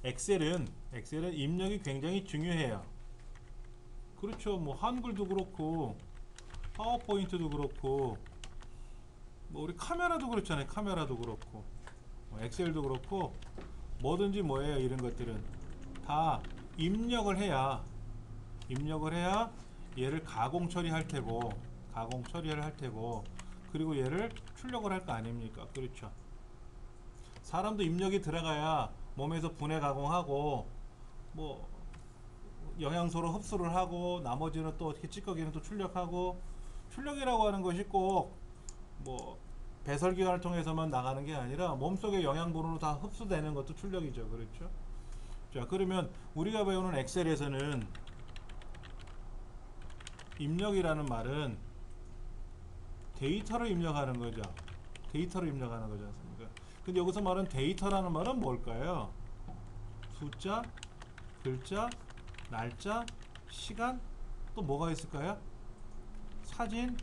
엑셀은 입력이 굉장히 중요해요. 그렇죠. 뭐 한글도 그렇고 파워포인트도 그렇고 뭐 우리 카메라도 그렇잖아요. 카메라도 그렇고 엑셀도 그렇고 뭐든지 뭐예요. 이런 것들은 다 입력을 해야 얘를 가공 처리할 테고 가공 처리를 할 테고 그리고 얘를 출력을 할 거 아닙니까? 그렇죠. 사람도 입력이 들어가야 몸에서 분해 가공하고 뭐 영양소로 흡수를 하고 나머지는 또 어떻게 찌꺼기는 또 출력하고 출력이라고 하는 것이 꼭 뭐 배설기관을 통해서만 나가는 게 아니라 몸속의 영양분으로 다 흡수되는 것도 출력이죠. 그렇죠? 자, 그러면 우리가 배우는 엑셀에서는 입력이라는 말은 데이터를 입력하는 거죠. 데이터를 입력하는 거지 않습니까? 근데 여기서 말하는 데이터라는 말은 뭘까요? 숫자, 글자, 날짜, 시간, 또 뭐가 있을까요? 사진,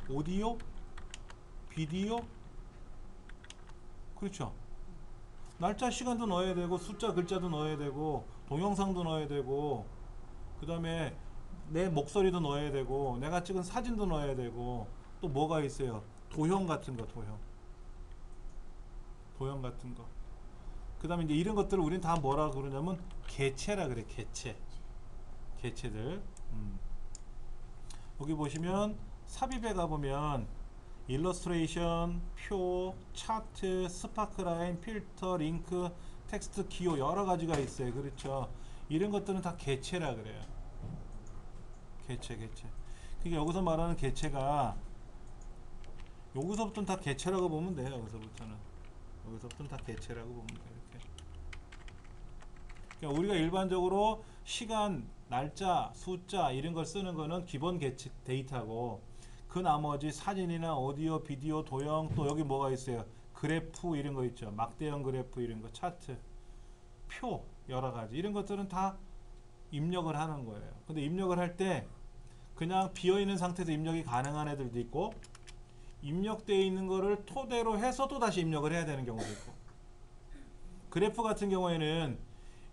오디오, 비디오, 그렇죠. 날짜, 시간도 넣어야 되고 숫자, 글자도 넣어야 되고 동영상도 넣어야 되고 그 다음에 내 목소리도 넣어야 되고 내가 찍은 사진도 넣어야 되고 또 뭐가 있어요? 도형 같은 거, 도형 같은 거. 그 다음에 이제 이런 것들을 우리는 다 뭐라 그러냐면 개체라 그래. 개체들. 여기 보시면 삽입에 가보면 일러스트레이션, 표, 차트, 스파크라인, 필터, 링크, 텍스트, 기호 여러 가지가 있어요. 그렇죠. 이런 것들은 다 개체라 그래요. 개체. 그러니까 여기서 말하는 개체가 여기서부터는 다 개체라고 보면 돼요. 여기서부터는 다 개체라고 보면 돼요. 이렇게. 그러니까 우리가 일반적으로 시간, 날짜, 숫자 이런 걸 쓰는 거는 기본 개체 데이터고 그 나머지 사진이나 오디오, 비디오, 도형 또 여기 뭐가 있어요? 그래프 이런 거 있죠. 막대형 그래프 이런 거, 차트, 표 여러 가지 이런 것들은 다 입력을 하는 거예요. 근데 입력을 할 때 그냥 비어있는 상태에서 입력이 가능한 애들도 있고 입력되어 있는 거를 토대로 해서 또 다시 입력을 해야 되는 경우도 있고 그래프 같은 경우에는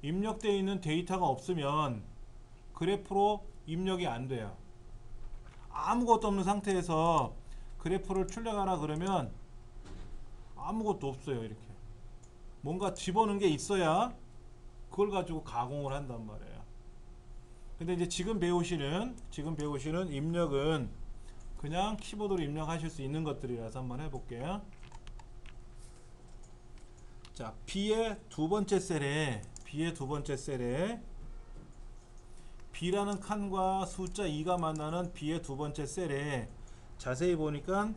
입력되어 있는 데이터가 없으면 그래프로 입력이 안 돼요. 아무것도 없는 상태에서 그래프를 출력하라 그러면 아무것도 없어요. 이렇게 뭔가 집어넣은 게 있어야 그걸 가지고 가공을 한단 말이에요. 근데 이제 지금 배우시는 입력은 그냥 키보드로 입력하실 수 있는 것들이라서 한번 해볼게요. 자, B의 두 번째 셀에 B라는 칸과 숫자 2가 만나는 B의 두 번째 셀에 자세히 보니까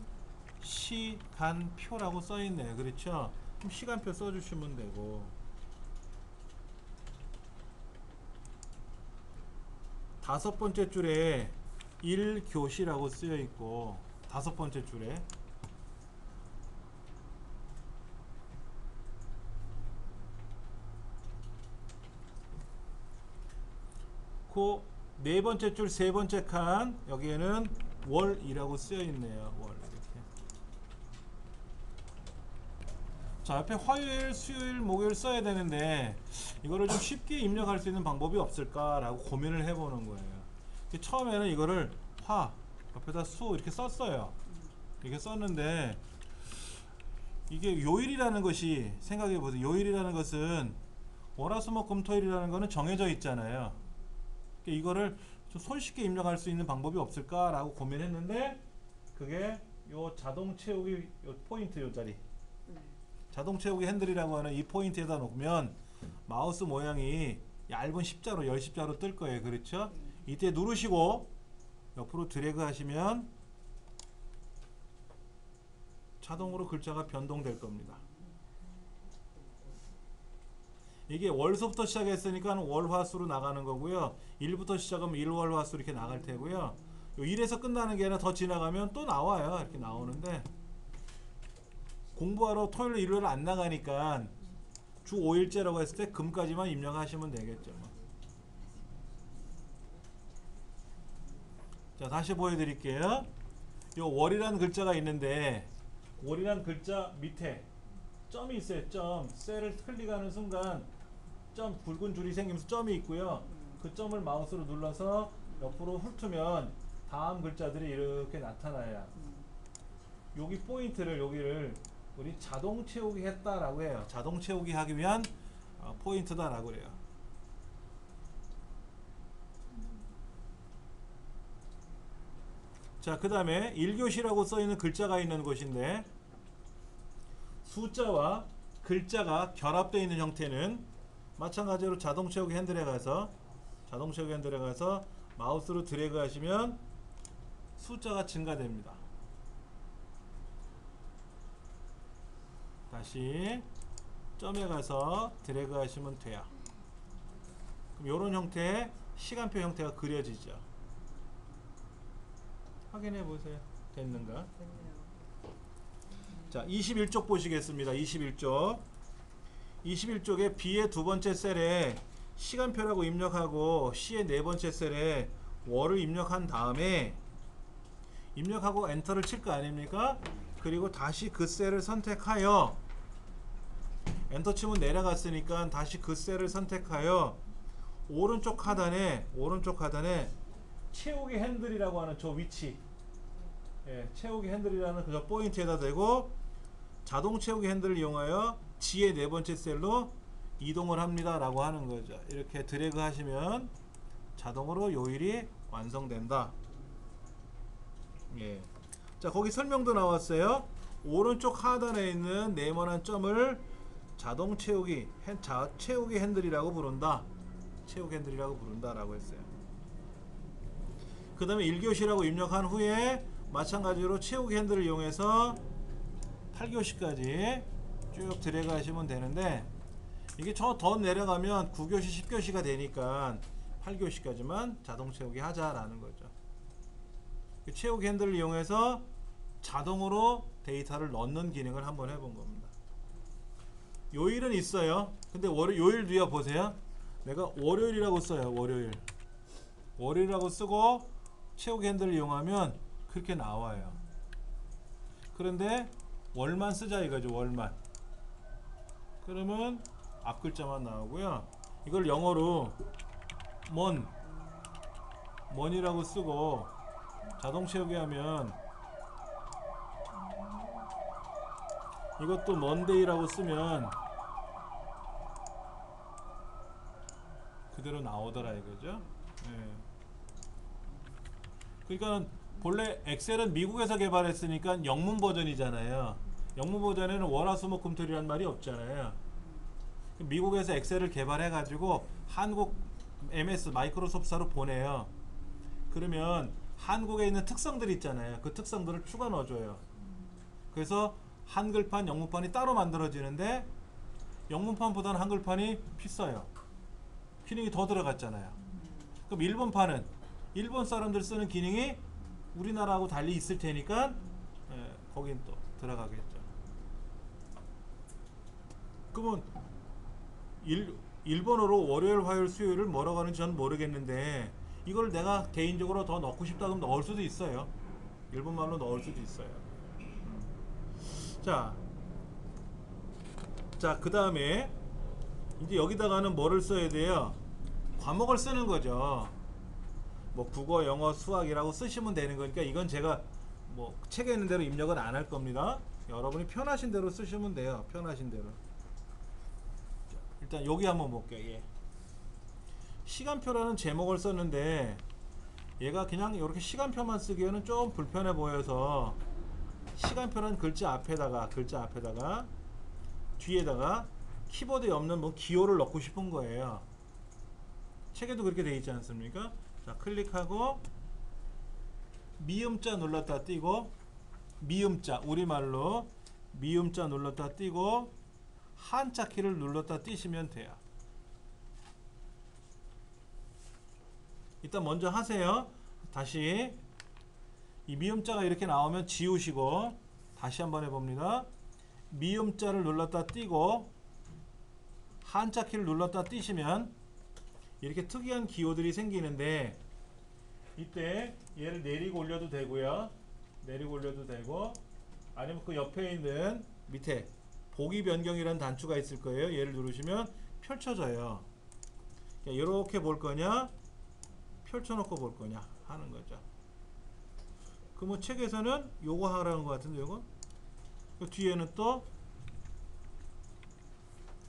시간표라고 써있네요. 그렇죠? 그럼 시간표 써주시면 되고 다섯 번째 줄에 1교시라고 쓰여있고 다섯 번째 줄에 그 네 번째 줄 세 번째 칸 여기에는 월이라고 쓰여있네요. 월 이렇게. 자, 옆에 화요일, 수요일, 목요일 써야 되는데 이거를 좀 쉽게 입력할 수 있는 방법이 없을까라고 고민을 해보는 거예요. 처음에는 이거를 화 옆에다 수 이렇게 썼어요. 이렇게 썼는데 이게 요일이라는 것이 생각해보세요. 요일이라는 것은 월화수목금토일이라는 거는 정해져 있잖아요. 이거를 좀 손쉽게 입력할 수 있는 방법이 없을까라고 고민했는데 그게 요 자동 채우기 요 포인트 요 자리 자동 채우기 핸들이라고 하는 이 포인트에다 놓으면 마우스 모양이 얇은 십자로 열십자로 뜰 거예요. 그렇죠? 이때 누르시고 옆으로 드래그 하시면 자동으로 글자가 변동될 겁니다. 이게 월수부터 시작했으니까 월화수로 나가는 거고요. 1부터 시작하면 일월화수 이렇게 나갈 테고요. 요 1에서 끝나는 게 아니라 더 지나가면 또 나와요. 이렇게 나오는데 공부하러 토요일 일요일 안 나가니까 주 5일째라고 했을 때 금까지만 입력하시면 되겠죠. 자, 다시 보여드릴게요. 요 월이라는 글자가 있는데 월이라는 글자 밑에 점이 있어요. 점 셀을 클릭하는 순간 점 굵은 줄이 생기면서 점이 있고요. 그 점을 마우스로 눌러서 옆으로 훑으면 다음 글자들이 이렇게 나타나요. 여기 포인트를 여기를 우리 자동 채우기 했다라고 해요. 자동 채우기 하기 위한 포인트다라고 그래요. 자, 그 다음에 1교시라고 써있는 글자가 있는 곳인데 숫자와 글자가 결합되어 있는 형태는 마찬가지로 자동 채우기 핸들에 가서 마우스로 드래그 하시면 숫자가 증가됩니다. 다시 점에 가서 드래그 하시면 돼요. 그럼 이런 형태의 시간표 형태가 그려지죠. 확인해 보세요. 됐는가? 자, 21쪽 보시겠습니다. 21쪽에 B의 두 번째 셀에 시간표라고 입력하고 C의 네 번째 셀에 월을 입력한 다음에 입력하고 엔터를 칠 거 아닙니까? 그리고 다시 그 셀을 선택하여 엔터 치면 내려갔으니까 다시 그 셀을 선택하여 오른쪽 하단에 채우기 핸들이라고 하는 저 위치, 채우기 핸들이라는 그 포인트에다 대고 자동 채우기 핸들을 이용하여 G의 네 번째 셀로 이동을 합니다 라고 하는 거죠. 이렇게 드래그 하시면 자동으로 요일이 완성된다. 자, 거기 설명도 나왔어요. 오른쪽 하단에 있는 네모난 점을 자동 채우기 핸들이라고 부른다. 채우기 핸들이라고 부른다라고 했어요. 그 다음에 1교시라고 입력한 후에 마찬가지로 채우기 핸들을 이용해서 8교시까지 쭉 드래그 하시면 되는데 이게 저 더 내려가면 9교시 10교시가 되니까 8교시까지만 자동 채우기 하자라는 거죠. 채우기 핸들을 이용해서 자동으로 데이터를 넣는 기능을 한번 해본 겁니다. 요일은 있어요. 근데 요일 뒤에 보세요. 내가 월요일이라고 써요. 월요일이라고 쓰고 채우기 핸들을 이용하면 그렇게 나와요. 그런데 월만 쓰자 이거죠. 월만. 그러면 앞 글자만 나오고요. 이걸 영어로 mon이라고 쓰고 자동 채우기 하면 이것도 monday라고 쓰면 그대로 나오더라 이거죠. 그러니까 본래 엑셀은 미국에서 개발했으니까 영문 버전이잖아요. 영문 버전에는 월화수목금토일이란 말이 없잖아요. 미국에서 엑셀을 개발해 가지고 한국 MS 마이크로소프트사로 보내요. 그러면 한국에 있는 특성들이 있잖아요. 그 특성들을 추가 넣어줘요. 그래서 한글판, 영문판이 따로 만들어지는데 영문판보다는 한글판이 비싸요. 기능이 더 들어갔잖아요. 그럼 일본판은 일본 사람들 쓰는 기능이 우리나라하고 달리 있을 테니까 거긴 또 들어가겠죠. 그러면 일본어로 월요일, 화요일, 수요일을 뭐라고 하는지 저는 모르겠는데 이걸 내가 개인적으로 더 넣고 싶다 그러면 넣을 수도 있어요. 일본말로 넣을 수도 있어요. 자, 그 다음에 이제 여기다가는 뭐를 써야 돼요? 과목을 쓰는 거죠. 뭐 국어, 영어, 수학이라고 쓰시면 되는 거니까 이건 제가 뭐 책에 있는 대로 입력은 안 할 겁니다. 여러분이 편하신 대로 쓰시면 돼요. 편하신 대로. 자, 일단 여기 한번 볼게요. 시간표라는 제목을 썼는데 얘가 그냥 이렇게 시간표만 쓰기에는 좀 불편해 보여서 시간표라는 글자 앞에다가 뒤에다가 키보드에 없는 뭐 기호를 넣고 싶은 거예요. 책에도 그렇게 되어 있지 않습니까? 자, 클릭하고 미음자 눌렀다 띄고 미음자, 우리말로 미음자 눌렀다 띄고 한자 키를 눌렀다 띄시면 돼요. 일단 먼저 하세요. 다시 이 미음자가 이렇게 나오면 지우시고 다시 한번 해봅니다. 미음자를 눌렀다 띄고 한자 키를 눌렀다 띄시면 이렇게 특이한 기호들이 생기는데 이때 얘를 내리고 올려도 되고요. 내리고 올려도 되고 아니면 그 옆에 있는 밑에 보기 변경이라는 단추가 있을 거예요. 얘를 누르시면 펼쳐져요. 이렇게 볼 거냐 펼쳐놓고 볼 거냐 하는 거죠. 그 뭐 책에서는 요거 하라는 것 같은데 요거 그 뒤에는 또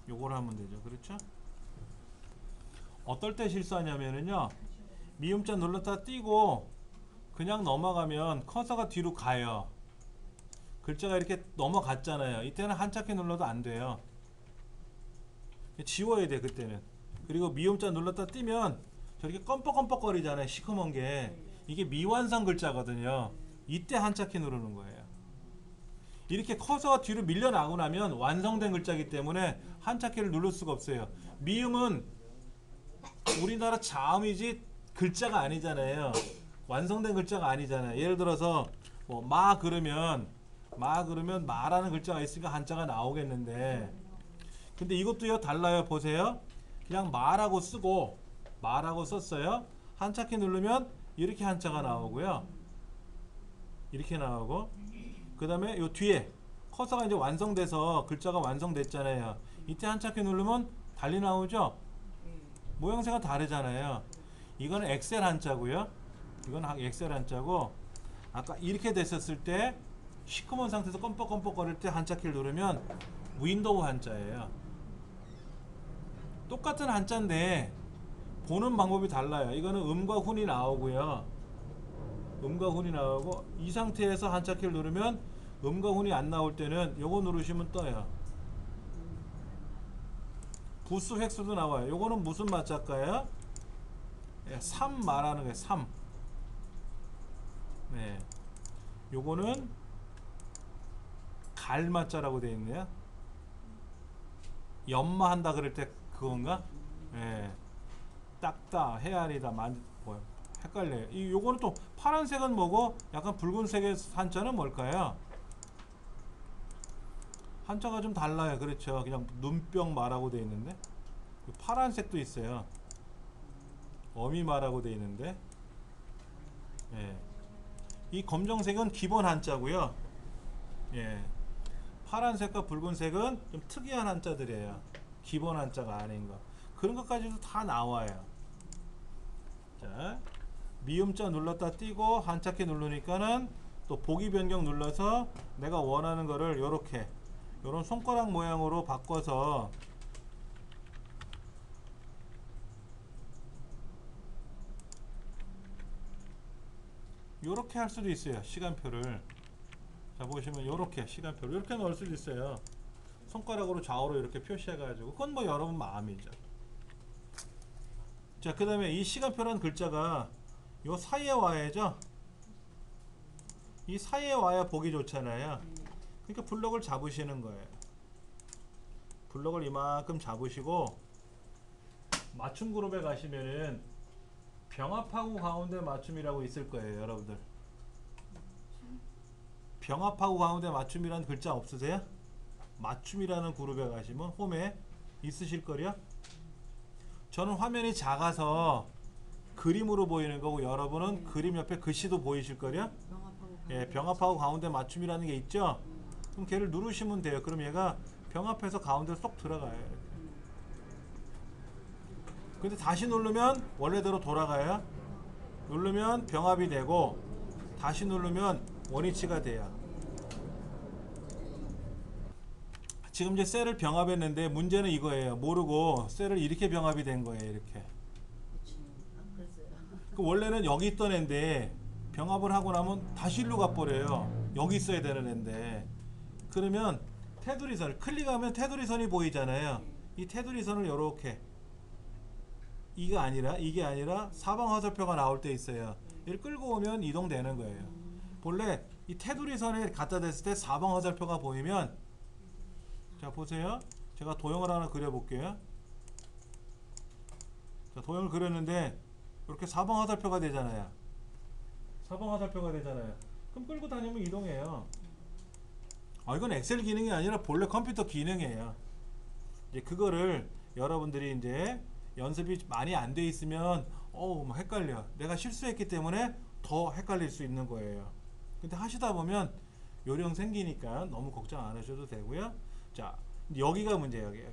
요걸 하면 되죠. 그렇죠? 어떨 때 실수하냐면은요, 미음자 눌렀다 띄고 그냥 넘어가면 커서가 뒤로 가요. 글자가 이렇게 넘어갔잖아요. 이때는 한자키 눌러도 안 돼요. 지워야 돼 그때는. 그리고 미음자 눌렀다 띄면 저렇게 껌뻑껌뻑거리잖아요. 시커먼 게. 이게 미완성 글자거든요. 이때 한자키 누르는 거예요. 이렇게 커서가 뒤로 밀려나고 나면 완성된 글자이기 때문에 한자키를 누를 수가 없어요. 미음은 우리나라 자음이지 글자가 아니잖아요. 완성된 글자가 아니잖아요. 예를 들어서 뭐 그러면 마라는 글자가 있으니까 한자가 나오겠는데, 근데 이것도요 달라요. 보세요. 그냥 마라고 쓰고 마라고 썼어요. 한자키 누르면 이렇게 한자가 나오고요. 이렇게 나오고, 그 다음에 요 뒤에 커서가 이제 완성돼서 글자가 완성됐잖아요. 이때 한자키 누르면 달리 나오죠. 모양새가 다르잖아요. 이거는 엑셀 한자고요. 이건 엑셀 한자고, 아까 이렇게 됐었을 때 시커먼 상태에서 껌뻑껌뻑거릴 때 한자키를 누르면 윈도우 한자예요. 똑같은 한자인데 보는 방법이 달라요. 이거는 음과 훈이 나오고요. 음과 훈이 나오고, 이 상태에서 한자키를 누르면 음과 훈이 안 나올 때는 요거 누르시면 떠요. 부수 획수도 나와요. 요거는 무슨 마자일까요? 예, 3 말하는 거예요. 3. 네. 요거는 갈마자라고 되어 있네요. 연마한다 그럴 때 그건가? 예. 닦다, 헤아리다, 뭐야? 헷갈려요. 요거는 또 파란색은 뭐고 약간 붉은색의 한자는 뭘까요? 한자가 좀 달라요. 그렇죠. 그냥 눈병 마라고 되어 있는데 파란색도 있어요. 어미마라고 되어 있는데, 예. 이 검정색은 기본 한자고요. 예. 파란색과 붉은색은 좀 특이한 한자들이에요. 기본 한자가 아닌 거. 그런 것까지도 다 나와요. 자, 미음자 눌렀다 띄고 한자키 누르니까는 또 보기 변경 눌러서 내가 원하는 거를 요렇게 요런 손가락 모양으로 바꿔서 요렇게 할 수도 있어요. 시간표를. 자, 보시면 요렇게 시간표를 이렇게 넣을 수도 있어요. 손가락으로 좌우로 이렇게 표시해 가지고. 그건 뭐 여러분 마음이죠. 자, 그 다음에 이 시간표라는 글자가 요 사이에 와야죠. 이 사이에 와야 보기 좋잖아요. 그러니까 블럭을 잡으시는 거예요. 블럭을 이만큼 잡으시고 맞춤 그룹에 가시면은 병합하고 가운데 맞춤이라고 있을 거예요. 여러분들 병합하고 가운데 맞춤이라는 글자 없으세요? 맞춤이라는 그룹에 가시면 홈에 있으실 거요. 저는 화면이 작아서 그림으로 보이는 거고, 여러분은 그림 옆에 글씨도 보이실 거요. 예, 병합하고 가운데 맞춤이라는 게 있죠. 그럼 걔를 누르시면 돼요. 그럼 얘가 병합해서 가운데 쏙 들어가요. 이렇게. 근데 다시 누르면 원래대로 돌아가요. 누르면 병합이 되고 다시 누르면 원위치가 돼요. 지금 이제 셀을 병합했는데 문제는 이거예요. 모르고 셀을 이렇게 병합이 된 거예요. 이렇게. 그 원래는 여기 있던 애인데 병합을 하고 나면 다시 일로 가버려요. 여기 있어야 되는 애인데. 그러면 테두리선을 클릭하면 테두리선이 보이잖아요. 이 테두리선을 이렇게, 이게 아니라 사방 화살표가 나올 때 있어요. 이를 끌고 오면 이동되는 거예요. 본래 이 테두리선에 갖다 댔을 때 사방 화살표가 보이면, 자 보세요. 제가 도형을 하나 그려볼게요. 자, 도형을 그렸는데 이렇게 사방 화살표가 되잖아요. 사방 화살표가 되잖아요. 그럼 끌고 다니면 이동해요. 이건 엑셀 기능이 아니라 본래 컴퓨터 기능이에요. 이제 그거를 여러분들이 이제 연습이 많이 안 돼 있으면 막 헷갈려. 내가 실수했기 때문에 더 헷갈릴 수 있는 거예요. 근데 하시다 보면 요령 생기니까 너무 걱정 안 하셔도 되고요. 자, 여기가 문제예요. 여기.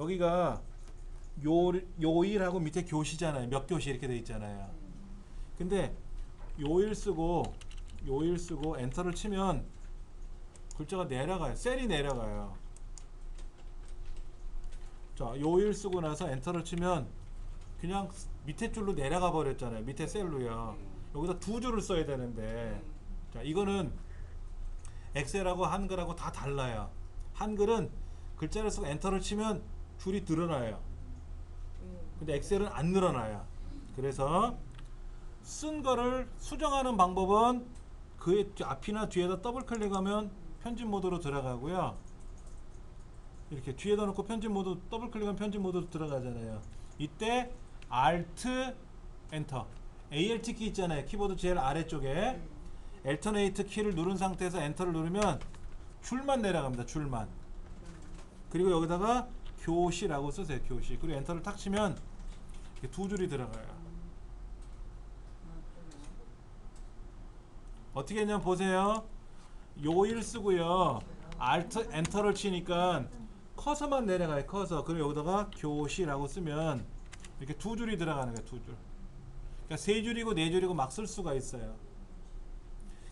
여기가 요일하고 밑에 교시잖아요. 몇 교시 이렇게 돼 있잖아요. 근데 요일 쓰고 엔터를 치면 글자가 내려가요. 셀이 내려가요. 자, 요일 쓰고 나서 엔터를 치면 그냥 밑에 줄로 내려가 버렸잖아요. 밑에 셀로요. 여기다 두 줄을 써야 되는데, 자, 이거는 엑셀하고 한글하고 다 달라요. 한글은 글자를 쓰고 엔터를 치면 줄이 늘어나요. 근데 엑셀은 안 늘어나요. 그래서 쓴 거를 수정하는 방법은 그 앞이나 뒤에다 더블 클릭하면 편집 모드로 들어가고요. 이렇게 뒤에다 놓고 편집 모드 더블 클릭하면 편집 모드로 들어가잖아요. 이때 Alt 엔터, Alt 키 있잖아요. 키보드 제일 아래쪽에 Alternate 키를 누른 상태에서 엔터를 누르면 줄만 내려갑니다. 줄만. 그리고 여기다가 교시라고 쓰세요. 교시. 그리고 엔터를 탁 치면 이렇게 두 줄이 들어가요. 어떻게 했냐면 보세요. 요일 쓰고요. Alt 엔터를 치니까 커서만 내려가요. 커서. 그리고 여기다가 교시라고 쓰면 이렇게 두 줄이 들어가는 거예요. 두 줄. 그러니까 세 줄이고 네 줄이고 막 쓸 수가 있어요.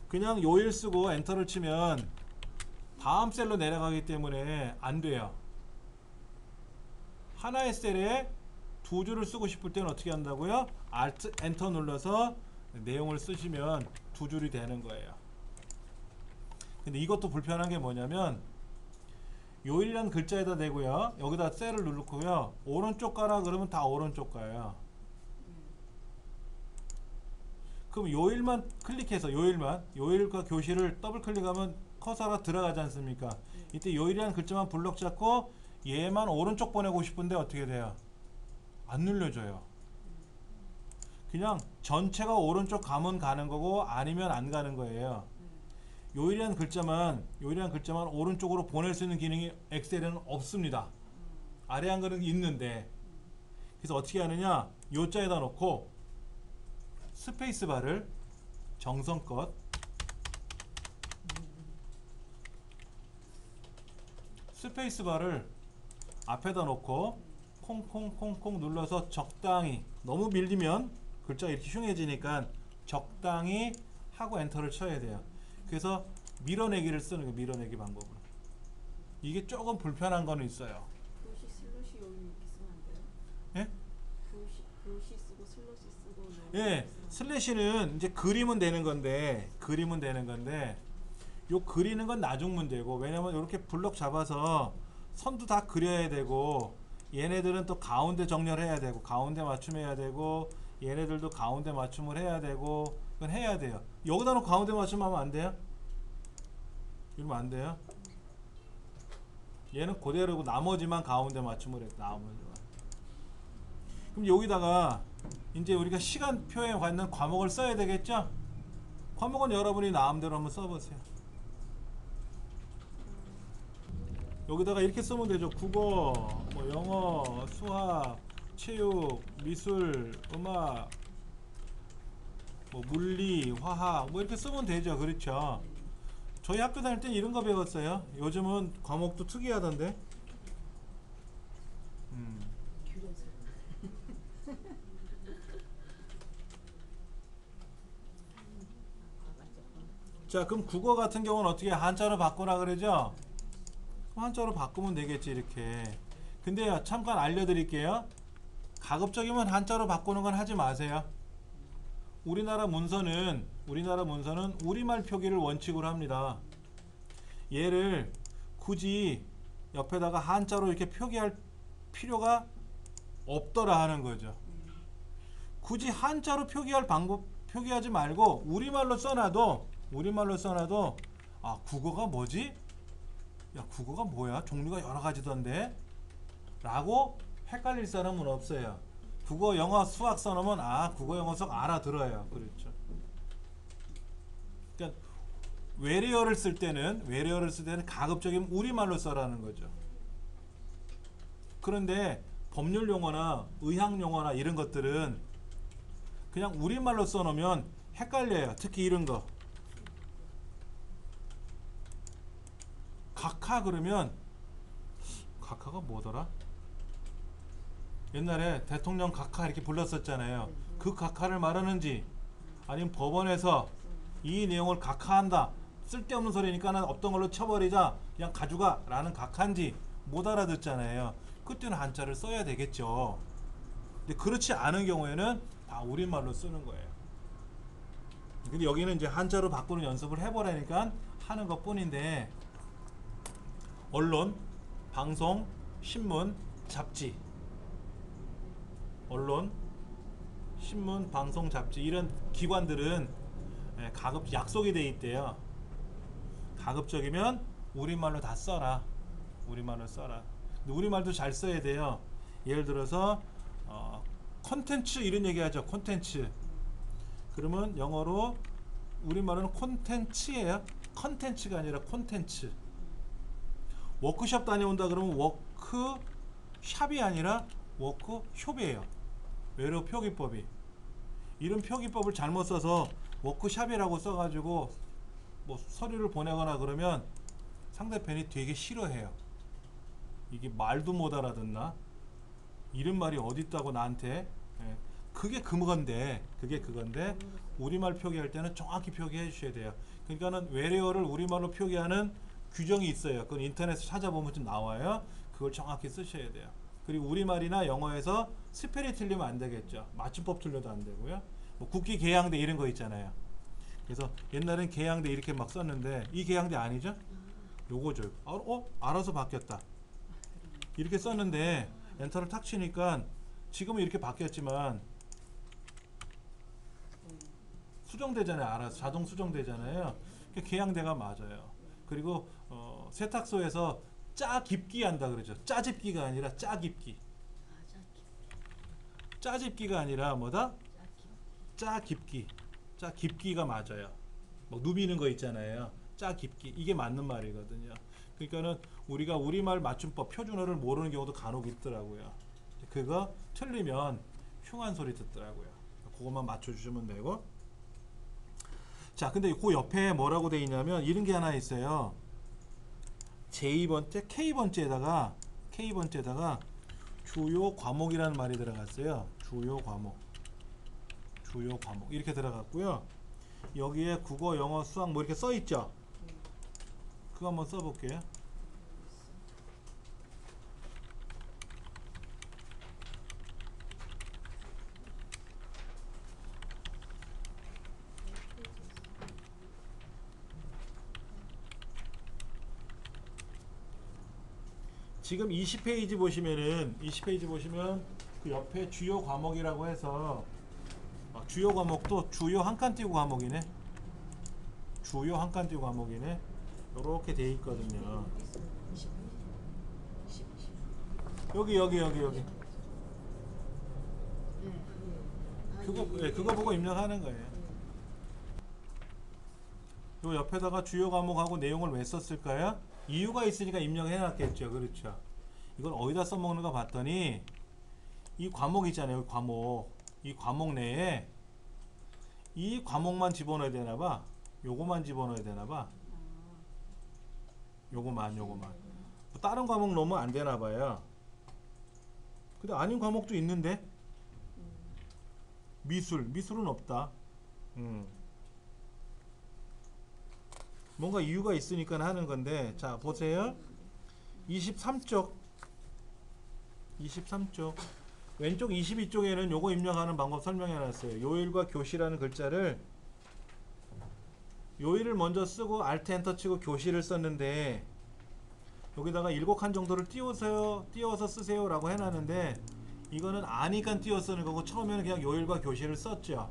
그냥 요일 쓰고 엔터를 치면 다음 셀로 내려가기 때문에 안 돼요. 하나의 셀에 두 줄을 쓰고 싶을 때는 어떻게 한다고요? Alt 엔터 눌러서 내용을 쓰시면 두 줄이 되는 거예요. 근데 이것도 불편한 게 뭐냐면 요일이라는 글자에다 대고요. 여기다 셀을 누르고요. 오른쪽 가라 그러면 다 오른쪽 가요. 그럼 요일만 클릭해서 요일과 교시를 더블 클릭하면 커서가 들어가지 않습니까? 이때 요일이라는 글자만 블럭 잡고 얘만 오른쪽 보내고 싶은데 어떻게 돼요? 안 눌려져요. 그냥 전체가 오른쪽 가면 가는 거고 아니면 안 가는 거예요. 요일이라는 글자만 오른쪽으로 보낼 수 있는 기능이 엑셀에는 없습니다. 아래 한글은 있는데, 그래서 어떻게 하느냐? 요자에다 놓고 스페이스바를 정성껏 스페이스바를 앞에다 놓고 콩콩콩콩 눌러서 적당히, 너무 밀리면 글자가 이렇게 흉해지니까 적당히 하고 엔터를 쳐야 돼요. 그래서 밀어내기를 쓰는 거예요. 밀어내기 방법으로. 이게 조금 불편한 거는 있어요. 교시 슬롯이 여기 이렇게 쓰면 안 돼요? 예? 교시 쓰고 슬롯이 쓰고 예, 슬래시는 이제 그리면 되는 건데 요 그리는 건 나중 문제고, 왜냐면 이렇게 블럭 잡아서 선도 다 그려야 되고, 얘네들은 또 가운데 정렬해야 되고, 가운데 맞춤해야 되고, 얘네들도 가운데 맞춤을 해야 되고, 그건 해야 돼요. 여기다 놓고 가운데 맞춤하면 안 돼요? 이러면 안 돼요? 얘는 그대로고 나머지만 가운데 맞춤을 해요. 나머지만. 그럼 여기다가 이제 우리가 시간표에 관련 과목을 써야 되겠죠? 과목은 여러분이 마음대로 한번 써보세요. 여기다가 이렇게 쓰면 되죠. 국어, 뭐 영어, 수학, 체육, 미술, 음악, 뭐 물리, 화학, 뭐 이렇게 쓰면 되죠. 그렇죠? 저희 학교 다닐 때 이런 거 배웠어요. 요즘은 과목도 특이하던데. 자, 그럼 국어 같은 경우는 어떻게 한자로 바꾸라 그러죠? 한자로 바꾸면 되겠지, 이렇게. 근데요, 잠깐 알려드릴게요. 가급적이면 한자로 바꾸는 건 하지 마세요. 우리나라 문서는 우리말 표기를 원칙으로 합니다. 얘를 굳이 옆에다가 한자로 이렇게 표기할 필요가 없더라 하는 거죠. 굳이 한자로 표기하지 말고 우리말로 써놔도 아, 국어가 뭐지? 야, 국어가 뭐야? 종류가 여러 가지던데? 라고 헷갈릴 사람은 없어요. 국어, 영어, 수학 써놓으면 아, 국어, 영어, 수학 알아들어요. 그렇죠. 그러니까 외래어를 쓸 때는 가급적이면 우리말로 써라는 거죠. 그런데 법률 용어나 의학 용어나 이런 것들은 그냥 우리말로 써놓으면 헷갈려요. 특히 이런 거. 각하 그러면 각하가 뭐더라? 옛날에 대통령 각하 이렇게 불렀었잖아요. 그 각하를 말하는지 아니면 법원에서 이 내용을 각하한다. 쓸데없는 소리니까는 없던 걸로 쳐버리자. 그냥 가져가 라는 각하인지 못 알아듣잖아요. 그때는 한자를 써야 되겠죠. 근데 그렇지 않은 경우에는 다 우리말로 쓰는 거예요. 근데 여기는 이제 한자로 바꾸는 연습을 해보라니까 하는 것 뿐인데, 언론, 방송, 신문, 잡지, 언론, 신문, 방송, 잡지 이런 기관들은 가급 약속이 돼 있대요. 가급적이면 우리말로 다 써라. 우리말로 써라. 근데 우리말도 잘 써야 돼요. 예를 들어서 콘텐츠 이런 얘기하죠. 콘텐츠. 그러면 영어로 우리말은 콘텐츠예요. 컨텐츠가 아니라 콘텐츠. 워크숍 다녀온다 그러면 워크샵이 아니라 워크숍이에요. 외래어 표기법이. 이런 표기법을 잘못 써서 워크샵이라고 써가지고 뭐 서류를 보내거나 그러면 상대편이 되게 싫어해요. 이게 말도 못 알아듣나? 이런 말이 어디 있다고 나한테. 그게 그건데 우리말 표기할 때는 정확히 표기해 주셔야 돼요. 그러니까는 외래어를 우리말로 표기하는 규정이 있어요. 그건 인터넷에 찾아보면 좀 나와요. 그걸 정확히 쓰셔야 돼요. 그리고 우리말이나 영어에서 스펠이 틀리면 안 되겠죠. 맞춤법 틀려도 안 되고요. 뭐 국기 개양대 이런 거 있잖아요. 그래서 옛날엔 개양대 이렇게 막 썼는데 이 개양대 아니죠? 요거죠. 알아서 바뀌었다. 이렇게 썼는데 엔터를 탁 치니까 지금은 이렇게 바뀌었지만 수정되잖아요. 알아서 자동 수정되잖아요. 개양대가 맞아요. 그리고 세탁소에서 짜 깊기 한다 그러죠. 짜집기가 아니라 짜깁기. 짜집기가 아니라 뭐다? 짜 깊기. 짜 깊기가 맞아요. 뭐 누비는 거 있잖아요. 짜 깊기. 이게 맞는 말이거든요. 그러니까는 우리가 우리말 맞춤법 표준어를 모르는 경우도 간혹 있더라고요. 그거 틀리면 흉한 소리 듣더라고요. 그것만 맞춰주시면 되고. 자, 근데 그 옆에 뭐라고 돼 있냐면 이런 게 하나 있어요. 제2번째 K번째에다가 주요 과목이라는 말이 들어갔어요. 주요 과목 이렇게 들어갔고요. 여기에 국어, 영어, 수학 뭐 이렇게 써 있죠. 그거 한번 써볼게요. 지금 20페이지 보시면 그 옆에 주요 과목이라고 해서 주요 과목도 주요 한 칸 띄고 과목이네. 주요 한 칸 띄고 과목이네. 요렇게 돼 있거든요. 여기. 그거 보고 입력하는 거예요. 요 옆에다가 주요 과목하고 내용을 왜 썼을까요? 이유가 있으니까 입력해 놨겠죠. 그렇죠. 이걸 어디다 써먹는가 봤더니 이 과목 있잖아요. 이 과목 내에 이 과목만 집어넣어야 되나봐. 요거만 집어넣어야 되나봐. 요거만 다른 과목 넣으면 안 되나봐요. 근데 아닌 과목도 있는데 미술은 없다. 뭔가 이유가 있으니까 하는 건데, 자 보세요. 23쪽 왼쪽 22쪽에는 요거 입력하는 방법 설명해 놨어요. 요일과 교시라는 글자를 요일을 먼저 쓰고 Alt 엔터 치고 교시를 썼는데 여기다가 7칸 정도를 띄워서 쓰세요 라고 해놨는데 이거는 아니까 띄워 쓰는 거고 처음에는 그냥 요일과 교시를 썼죠.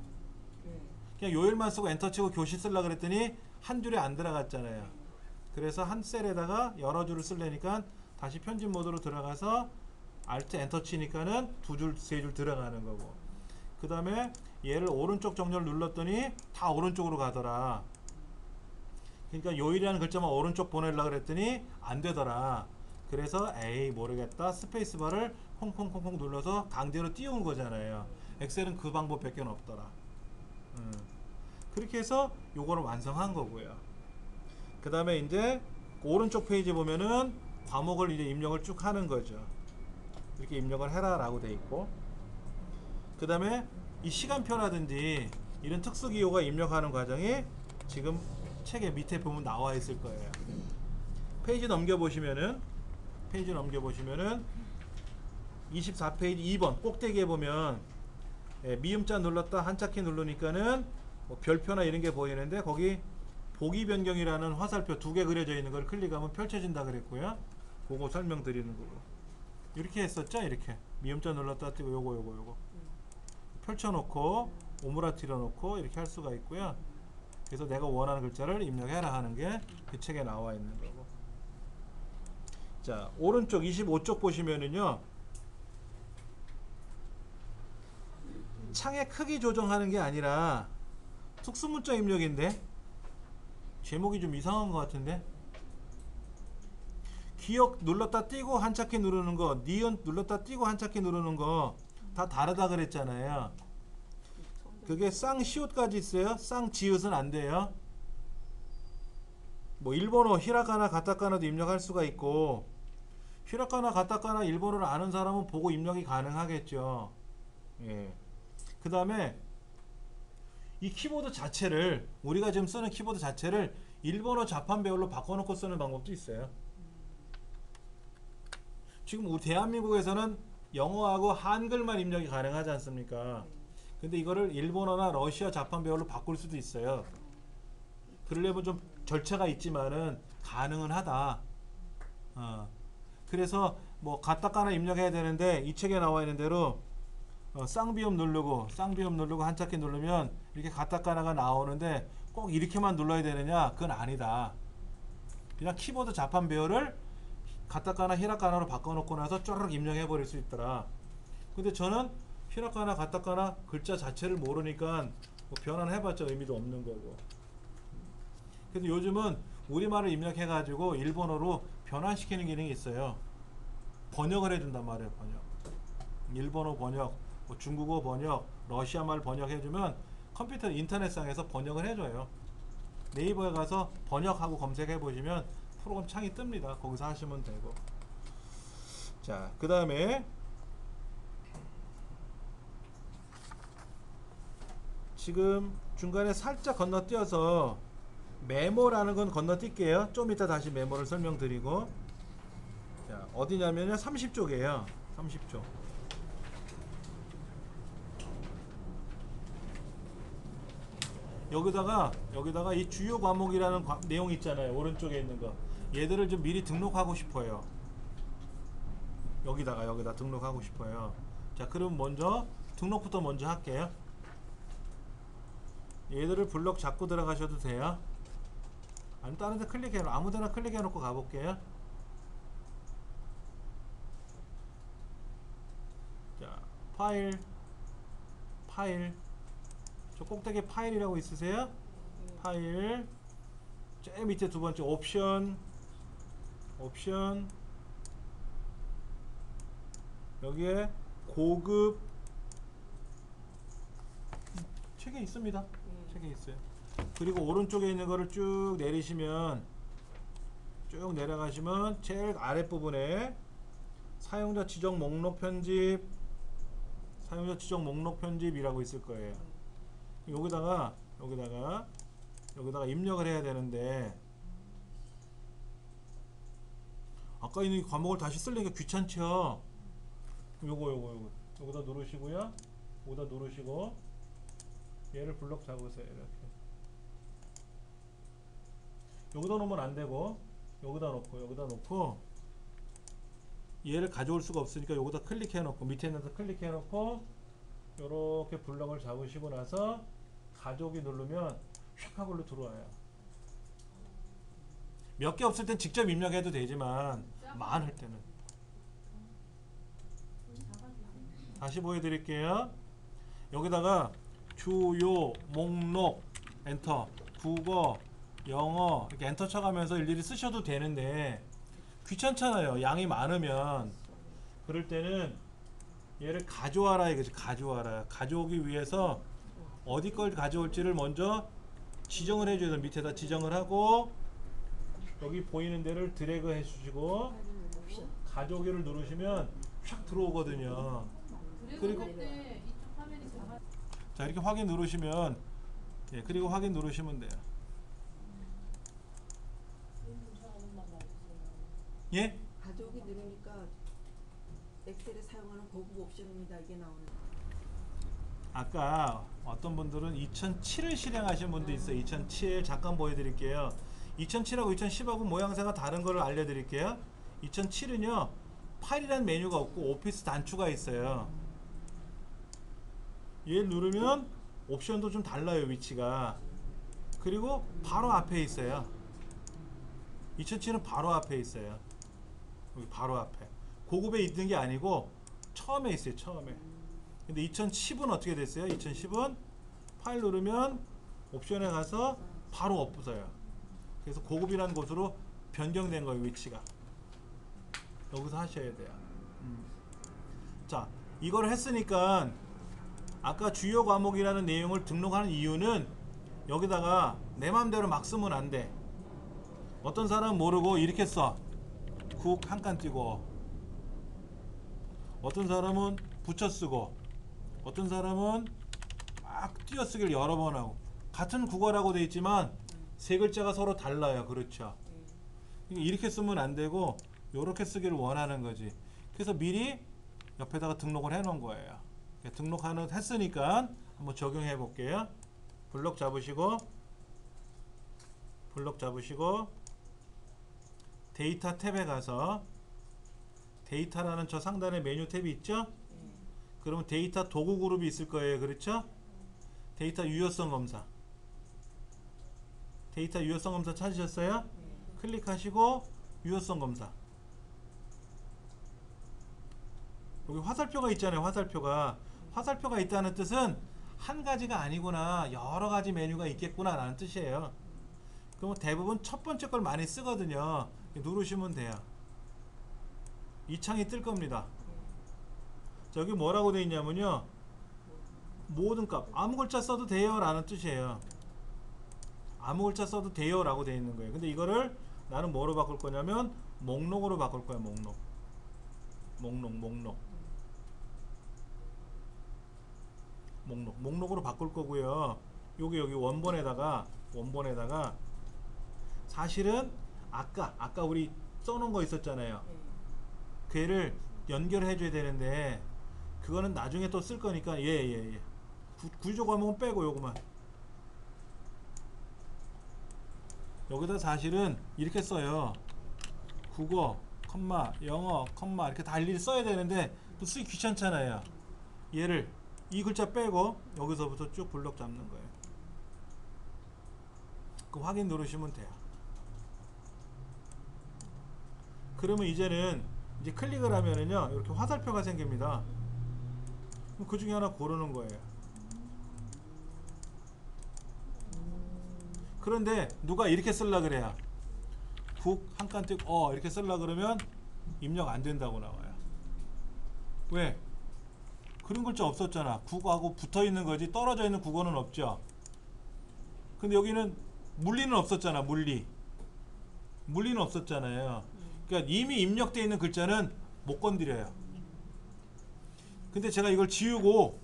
그냥 요일만 쓰고 엔터 치고 교시 쓰려고 그랬더니 한 줄에 안 들어갔잖아요. 그래서 한 셀에다가 여러 줄을 쓰려니까 다시 편집 모드로 들어가서 Alt 엔터 치니까는 두 줄, 세 줄 들어가는 거고. 그 다음에 얘를 오른쪽 정렬 눌렀더니 다 오른쪽으로 가더라. 그러니까 요일이라는 글자만 오른쪽 보내려고 그랬더니 안 되더라. 그래서 에이 모르겠다. 스페이스바를 콩콩콩콩 눌러서 강제로 띄운 거잖아요. 엑셀은 그 방법밖에 없더라. 그렇게 해서 요거를 완성한 거고요. 그 다음에 이제 오른쪽 페이지 보면은 과목을 이제 입력을 쭉 하는 거죠. 이렇게 입력을 해라 라고 돼 있고, 그 다음에 이 시간표라든지 이런 특수기호가 입력하는 과정이 지금 책의 밑에 보면 나와 있을 거예요. 페이지 넘겨보시면은 24페이지 2번 꼭대기에 보면 미음자 눌렀다 한자키 누르니까는 뭐 별표나 이런 게 보이는데, 거기 보기 변경이라는 화살표 2개 그려져 있는 걸 클릭하면 펼쳐진다 그랬고요. 그거 설명드리는 거고. 이렇게 했었죠. 이렇게 미음자 눌렀다 띄고 요거 펼쳐놓고 오므라뜨려 놓고 이렇게 할 수가 있고요. 그래서 내가 원하는 글자를 입력해라 하는 게 그 책에 나와 있는 거고. 자, 오른쪽 25쪽 보시면은요, 창의 크기 조정하는 게 아니라 특수문자 입력인데 제목이 좀 이상한 것 같은데, 기억 눌렀다 띄고 한자키 누르는 거, 니은 눌렀다 띄고 한자키 누르는 거 다 다르다 그랬잖아요. 그게 쌍시옷까지 있어요. 쌍지읒은 안 돼요. 뭐 일본어 히라가나 가타카나도 입력할 수가 있고, 히라가나 가타카나 일본어를 아는 사람은 보고 입력이 가능하겠죠. 예. 그 다음에 이 키보드 자체를, 우리가 지금 쓰는 키보드 자체를 일본어 자판 배열로 바꿔놓고 쓰는 방법도 있어요. 지금 우리 대한민국에서는 영어하고 한글만 입력이 가능하지 않습니까? 근데 이거를 일본어나 러시아 자판 배열로 바꿀 수도 있어요. 그러려면 좀 절차가 있지만은 가능은 하다. 그래서 뭐 가타카나 입력해야 되는데 이 책에 나와 있는 대로 쌍비음 누르고 한자키 누르면 이렇게 가타카나가 나오는데 꼭 이렇게만 눌러야 되느냐? 그건 아니다. 그냥 키보드 자판 배열을 가타카나 히라카나로 바꿔놓고 나서 쪼르륵 입력해 버릴 수 있더라. 근데 저는 히라카나 가타카나 글자 자체를 모르니까 뭐 변환 해봤자 의미도 없는 거고. 그래서 요즘은 우리말을 입력해 가지고 일본어로 변환시키는 기능이 있어요. 번역을 해준단 말이에요. 번역. 일본어 번역, 뭐 중국어 번역, 러시아말 번역해주면 컴퓨터 인터넷상에서 번역을 해줘요. 네이버에 가서 번역하고 검색해 보시면 프로그램 창이 뜹니다. 거기서 하시면 되고. 자, 그 다음에 지금 중간에 살짝 건너뛰어서 메모라는 건 건너뛸게요. 좀 이따 다시 메모를 설명드리고. 자, 어디냐면요, 30쪽이에요 30쪽. 여기다가 이 주요 과목이라는 내용 있잖아요. 오른쪽에 있는 거. 얘들을 좀 미리 등록하고 싶어요. 여기다 등록하고 싶어요. 자, 그럼 먼저 등록부터 먼저 할게요. 얘들을 블럭 잡고 들어가셔도 돼요. 아니, 다른 데 아무데나 클릭해 놓고 가볼게요. 자, 파일. 저 꼭대기에 파일이라고 있으세요? 파일. 제일 밑에 두 번째 옵션. 여기에 고급. 책에 있습니다. 책에 있어요. 그리고 오른쪽에 있는 거를 쭉 내리시면, 쭉 내려가시면 제일 아랫부분에 사용자 지정 목록 편집이라고 있을 거예요. 여기다가 입력을 해야 되는데, 아까 있는 과목을 다시 쓰려니까 귀찮죠. 요거 여기다 누르시고요. 여기다 누르시고 얘를 블럭 잡으세요. 이렇게 여기다 놓으면 안 되고, 여기다 놓고 얘를 가져올 수가 없으니까 여기다 클릭해 놓고, 밑에 있는 데 클릭해 놓고 요렇게 블럭을 잡으시고 나서 가져오기 누르면 휙 하고 들어와요. 몇 개 없을 땐 직접 입력해도 되지만 많을 때는. 다시 보여드릴게요. 여기다가 주요, 목록, 엔터, 국어, 영어 이렇게 엔터 쳐가면서 일일이 쓰셔도 되는데 귀찮잖아요. 양이 많으면. 그럴 때는 얘를 가져와라 이거지. 가져오기 위해서 어디 걸 가져올지를 먼저 지정을 해줘야 돼요. 밑에다 지정을 하고 여기 보이는 데를 드래그 해주시고 가져오기를 누르시면 촥 들어오거든요. 그리고 때 이쪽 화면이 작아. 자, 이렇게 확인 누르시면, 예, 그리고 확인 누르시면 돼요. 예? 가족이 늘으니까 엑셀에 사용하는 고급 옵션입니다. 이게 나오는. 아까 어떤 분들은 2007을 실행하신 분도 있어요. 2007 잠깐 보여드릴게요. 2007하고 2010하고 모양새가 다른 걸 알려드릴게요. 2007은요 파일이라는 메뉴가 없고 오피스 단추가 있어요. 얘 누르면 옵션도 좀 달라요, 위치가. 그리고 바로 앞에 있어요. 2007은 바로 앞에 있어요. 여기 바로 앞에. 고급에 있는 게 아니고 처음에 있어요, 처음에. 근데 2010은 어떻게 됐어요? 2010은 파일 누르면 옵션에 가서 바로 없어요. 그래서 고급이라는 곳으로 변경된 거예요, 위치가. 여기서 하셔야 돼요. 자, 이걸 했으니까 아까 주요 과목이라는 내용을 등록하는 이유는 여기다가 내 맘대로 막 쓰면 안 돼. 어떤 사람은 모르고 이렇게 써. 국 한 칸 띄고, 어떤 사람은 붙여 쓰고, 어떤 사람은 막 띄어쓰기를 여러 번 하고. 같은 국어라고 돼 있지만 세 글자가 서로 달라요. 그렇죠? 그러니까 이렇게 쓰면 안 되고 이렇게 쓰기를 원하는 거지. 그래서 미리 옆에다가 등록을 해 놓은 거예요. 등록하는 했으니까 한번 적용해 볼게요. 블록 잡으시고 데이터 탭에 가서 데이터라는 저 상단에 메뉴 탭이 있죠? 그러면 데이터 도구 그룹이 있을 거예요. 그렇죠? 데이터 유효성 검사. 데이터 유효성 검사 찾으셨어요? 클릭하시고 유효성 검사. 여기 화살표가 있잖아요. 화살표가 있다는 뜻은 한 가지가 아니구나, 여러 가지 메뉴가 있겠구나 라는 뜻이에요. 그럼 대부분 첫 번째 걸 많이 쓰거든요. 누르시면 돼요. 이 창이 뜰 겁니다. 저기 뭐라고 되어 있냐면요, 모든 값 아무 글자 써도 돼요 라는 뜻이에요. 아무 글자 써도 돼요 라고 되어 있는 거예요. 근데 이거를 나는 뭐로 바꿀 거냐면 목록으로 바꿀 거예요. 목록으로 바꿀 거고요. 여기 원본에다가 사실은 아까 우리 써놓은 거 있었잖아요. 걔를 연결해 줘야 되는데 그거는 나중에 또 쓸 거니까 구조 과목은 빼고 요거만. 여기다 사실은 이렇게 써요. 국어, 컴마, 영어, 컴마 이렇게 다 일일이 써야 되는데 또 쓰기 귀찮잖아요. 얘를 이 글자 빼고 여기서부터 쭉 블록 잡는 거예요. 그 확인 누르시면 돼요. 그러면 이제 클릭을 하면은요 이렇게 화살표가 생깁니다. 그 중에 하나 고르는 거예요. 그런데 누가 이렇게 쓰려 그래요. 국 한 칸 띄고 이렇게 쓰려 그러면 입력 안 된다고 나와요. 왜? 그런 글자 없었잖아. 국어하고 붙어 있는 거지 떨어져 있는 국어는 없죠. 근데 여기는 물리는 없었잖아. 물리는 없었잖아요. 그러니까 이미 입력되어 있는 글자는 못 건드려요. 근데 제가 이걸 지우고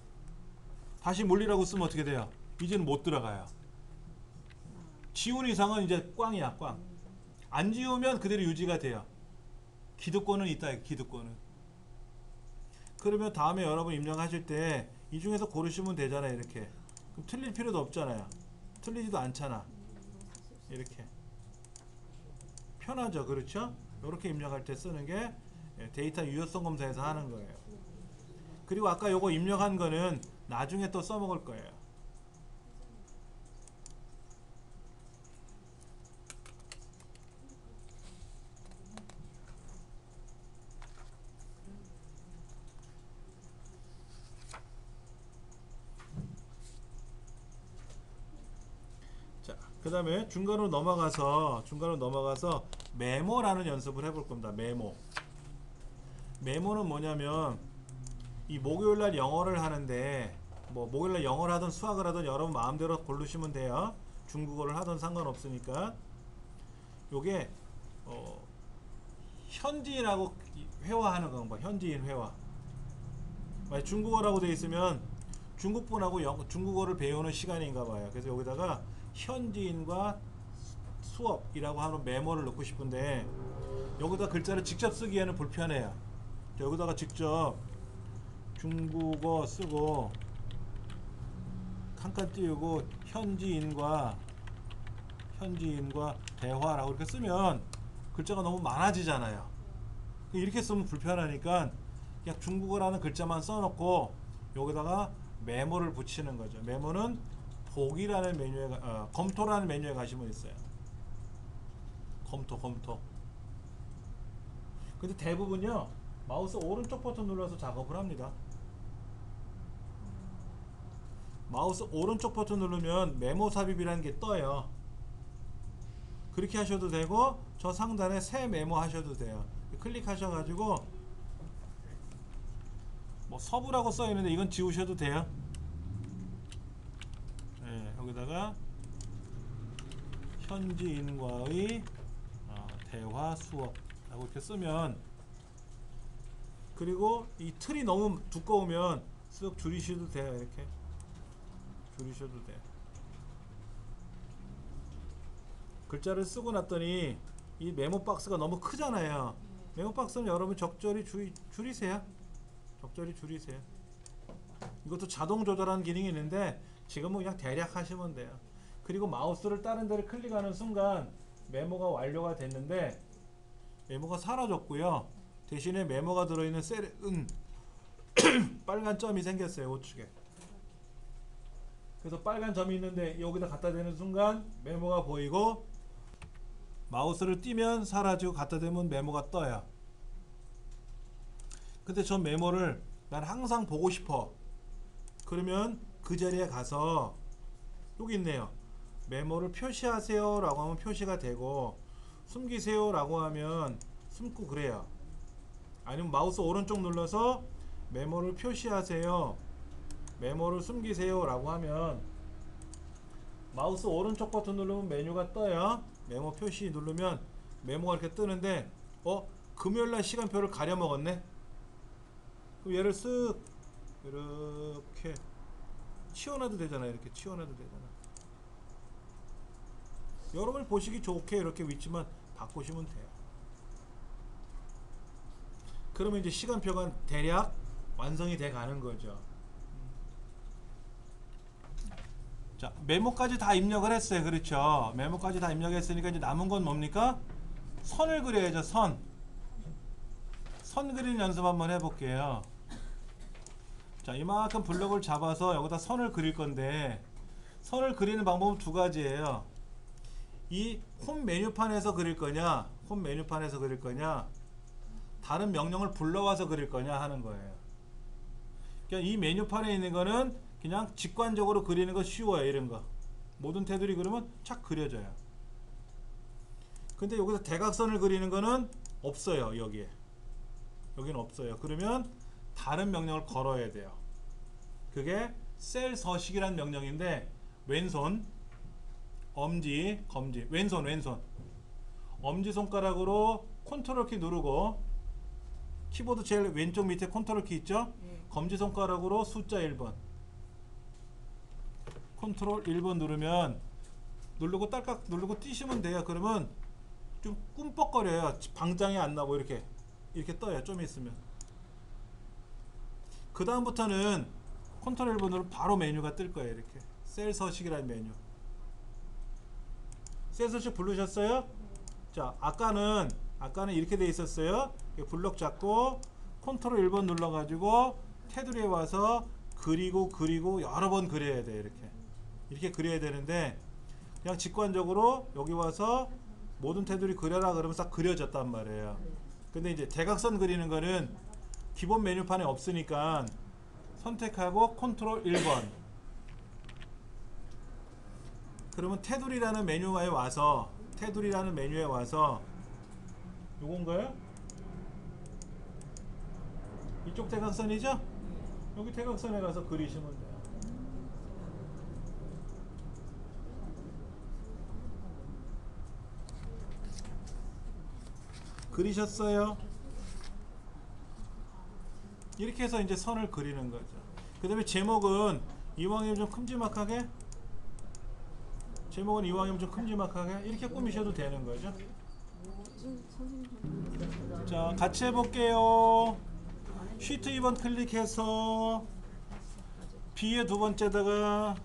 다시 물리라고 쓰면 어떻게 돼요? 이제는 못 들어가요. 지운 이상은 이제 꽝이야, 꽝. 안 지우면 그대로 유지가 돼요. 기득권은 있다, 기득권은. 그러면 다음에 여러분 입력하실 때 이 중에서 고르시면 되잖아요, 이렇게. 그럼 틀릴 필요도 없잖아요. 틀리지도 않잖아. 이렇게. 편하죠, 그렇죠? 이렇게 입력할 때 쓰는 게 데이터 유효성 검사에서 하는 거예요. 그리고 아까 요거 입력한 거는 나중에 또 써먹을 거예요. 자, 그 다음에 중간으로 넘어가서 메모라는 연습을 해볼 겁니다. 메모는 뭐냐면 이 목요일날 영어를 하는데 뭐 목요일날 영어를 하든 수학을 하든 여러분 마음대로 고르시면 돼요. 중국어를 하든 상관없으니까. 요게 현지인하고 회화하는 방법, 현지인 회화. 만약 중국어라고 돼 있으면 중국분하고 중국어를 배우는 시간인가 봐요. 그래서 여기다가 현지인과 수업이라고 하는 메모를 넣고 싶은데 여기다 글자를 직접 쓰기에는 불편해요. 여기다가 직접 중국어 쓰고 칸칸 띄우고 현지인과 대화라고 이렇게 쓰면 글자가 너무 많아지잖아요. 이렇게 쓰면 불편하니까 그냥 중국어라는 글자만 써놓고 여기다가 메모를 붙이는 거죠. 메모는 보기라는 메뉴에 검토라는 메뉴에 가시면 있어요. 검토. 근데 대부분요 마우스 오른쪽 버튼 눌러서 작업을 합니다. 마우스 오른쪽 버튼 누르면 메모 삽입이라는 게 떠요. 그렇게 하셔도 되고 저 상단에 새 메모 하셔도 돼요. 클릭하셔가지고 뭐 서부라고 써 있는데 이건 지우셔도 돼요. 네, 여기다가 현지인과의 대화 수업라고 이렇게 쓰면, 그리고 이 틀이 너무 두꺼우면 쓱 줄이셔도 돼요. 이렇게 줄이셔도 돼요. 글자를 쓰고 났더니 이 메모 박스가 너무 크잖아요. 메모 박스는 여러분 적절히 줄이세요. 적절히 줄이세요. 이것도 자동 조절하는 기능이 있는데 지금은 그냥 대략 하시면 돼요. 그리고 마우스를 다른 데를 클릭하는 순간 메모가 완료가 됐는데 메모가 사라졌고요. 대신에 메모가 들어있는 셀은 빨간 점이 생겼어요. 우측에. 그래서 빨간 점이 있는데 여기다 갖다 대는 순간 메모가 보이고, 마우스를 띄면 사라지고 갖다 대면 메모가 떠요. 근데 저 메모를 난 항상 보고 싶어. 그러면 그 자리에 가서 여기 있네요. 메모를 표시하세요 라고 하면 표시가 되고, 숨기세요 라고 하면 숨고 그래요. 아니면 마우스 오른쪽 눌러서 메모를 표시하세요, 메모를 숨기세요 라고 하면 마우스 오른쪽 버튼 누르면 메뉴가 떠요. 메모 표시 누르면 메모가 이렇게 뜨는데 금요일날 시간표를 가려먹었네. 그럼 얘를 쓱 이렇게 치워놔도 되잖아요. 이렇게 치워놔도 되잖아. 여러분이 보시기 좋게 이렇게 위치만 바꾸시면 돼요. 그러면 이제 시간표가 대략 완성이 돼 가는 거죠. 자, 메모까지 다 입력을 했어요. 그렇죠? 메모까지 다 입력했으니까 이제 남은 건 뭡니까? 선을 그려야죠. 선 그리는 연습 한번 해볼게요. 자, 이만큼 블럭을 잡아서 여기다 선을 그릴 건데, 선을 그리는 방법은 두 가지예요. 이 홈 메뉴판에서 그릴 거냐, 다른 명령을 불러와서 그릴 거냐 하는 거예요. 그러니까 이 메뉴판에 있는 거는 그냥 직관적으로 그리는 거 쉬워요. 이런 거 모든 테두리 그리면 착 그려져요. 근데 여기서 대각선을 그리는 거는 없어요. 여기는 없어요. 그러면 다른 명령을 걸어야 돼요. 그게 셀 서식이라는 명령인데, 왼손 엄지 검지, 왼손 엄지손가락으로 컨트롤 키 누르고, 키보드 제일 왼쪽 밑에 컨트롤 키 있죠? 검지손가락으로 숫자 1번, 컨트롤 1번 누르면 누르고 딸깍 누르고 띄시면 돼요. 그러면 좀 꿈뻑거려요. 방장이 안 나고 이렇게 떠요. 좀 있으면. 그 다음부터는 컨트롤 1번으로 바로 메뉴가 뜰 거예요. 이렇게 셀 서식이라는 메뉴. 셀 서식 부르셨어요? 자, 아까는 이렇게 돼 있었어요. 블럭 잡고 컨트롤 1번 눌러 가지고 테두리에 와서 그리고 여러 번 그려야 돼. 이렇게 그려야 되는데, 그냥 직관적으로 여기 와서 모든 테두리 그려라 그러면 딱 그려졌단 말이에요. 근데 이제 대각선 그리는 거는 기본 메뉴판에 없으니까 선택하고 컨트롤 1번, 그러면 테두리라는 메뉴에 와서 요건가요? 이쪽 대각선이죠? 여기 대각선에 가서 그리시면 돼요. 그리셨어요? 이렇게 해서 이제 선을 그리는 거죠. 그 다음에 제목은 이왕이면 좀 큼지막하게, 제목은 이왕이면 좀 큼지막하게 이렇게 꾸미셔도 되는 거죠. 선생님 자, 같이 해볼게요. 시트 2번 클릭해서 B의 두 번째다가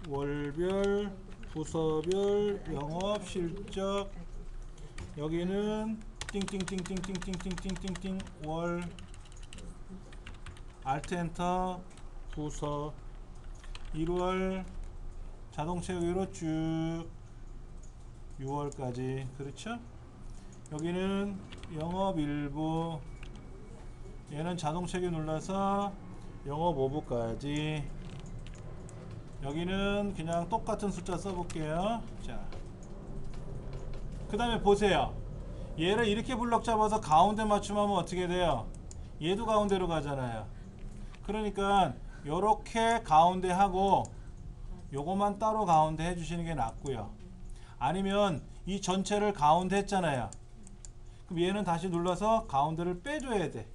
월별, 부서별, 영업, 실적, 여기는 띵띵띵띵띵띵띵띵띵띵 월, 알트 엔터, 부서 1월, 자동차 여기로 쭉 6월까지. 그렇죠? 여기는 영업 일부, 얘는 자동차기 눌러서 영업 5부까지. 여기는 그냥 똑같은 숫자 써볼게요. 자, 그 다음에 보세요. 얘를 이렇게 블럭 잡아서 가운데 맞춤하면 어떻게 돼요? 얘도 가운데로 가잖아요. 그러니까 요렇게 가운데 하고 요것만 따로 가운데 해주시는 게 낫고요. 아니면 이 전체를 가운데 했잖아요. 그럼 얘는 다시 눌러서 가운데를 빼줘야 돼.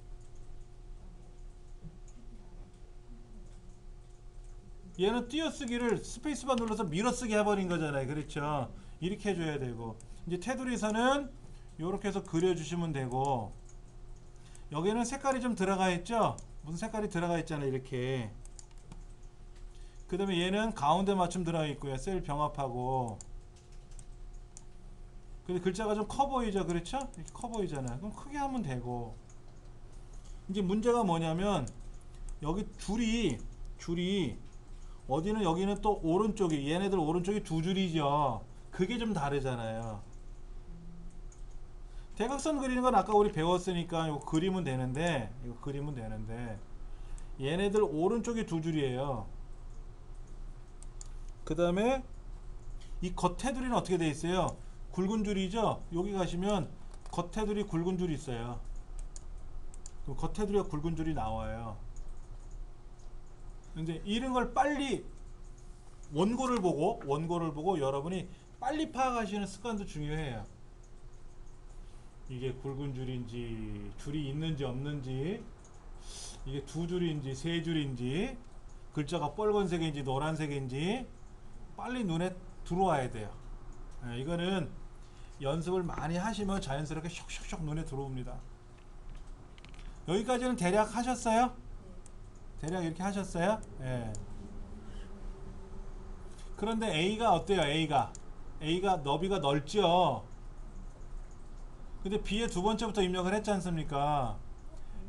얘는 띄어쓰기를 스페이스바 눌러서 밀어쓰기 해버린 거잖아요. 그렇죠? 이렇게 해줘야 되고, 이제 테두리선은 이렇게 해서 그려주시면 되고, 여기는 색깔이 좀 들어가 있죠? 무슨 색깔이 들어가 있잖아요. 이렇게. 그 다음에 얘는 가운데 맞춤 들어가 있고요. 셀 병합하고. 근데 글자가 좀 커 보이죠? 그렇죠? 이렇게 커 보이잖아요. 그럼 크게 하면 되고, 이제 문제가 뭐냐면 여기 줄이 어디는 여기는 또 오른쪽이, 얘네들 오른쪽이 두 줄이죠. 그게 좀 다르잖아요. 대각선 그리는 건 아까 우리 배웠으니까 이거 그리면 되는데, 얘네들 오른쪽이 두 줄이에요. 그 다음에 이 겉테두리는 어떻게 돼 있어요? 굵은 줄이죠. 여기 가시면 겉테두리 굵은 줄이 있어요. 그럼 겉테두리가 굵은 줄이 나와요. 이제 이런 걸 빨리 원고를 보고 여러분이 빨리 파악하시는 습관도 중요해요. 이게 굵은 줄인지, 줄이 있는지 없는지, 이게 두 줄인지 세 줄인지, 글자가 빨간색인지 노란색인지 빨리 눈에 들어와야 돼요. 이거는 연습을 많이 하시면 자연스럽게 슉슉슉 눈에 들어옵니다. 여기까지는 대략 하셨어요? 대략 이렇게 하셨어요? 예. 그런데 A가 어때요? A가 너비가 넓죠? 근데 B의 두 번째부터 입력을 했지 않습니까?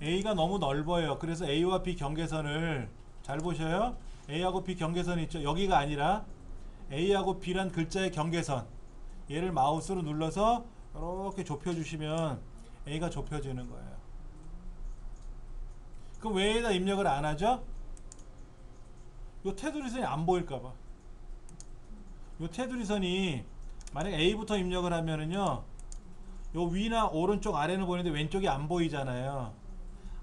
A가 너무 넓어요. 그래서 A와 B 경계선을 잘 보셔요. A하고 B 경계선이 있죠. 여기가 아니라 A하고 B란 글자의 경계선, 얘를 마우스로 눌러서 이렇게 좁혀주시면 A가 좁혀지는 거예요. 그럼 왜 A에다 입력을 안 하죠? 요 테두리선이 안 보일까봐. 요 테두리선이 만약 A부터 입력을 하면은요, 요 위나 오른쪽 아래는 보이는데 왼쪽이 안 보이잖아요.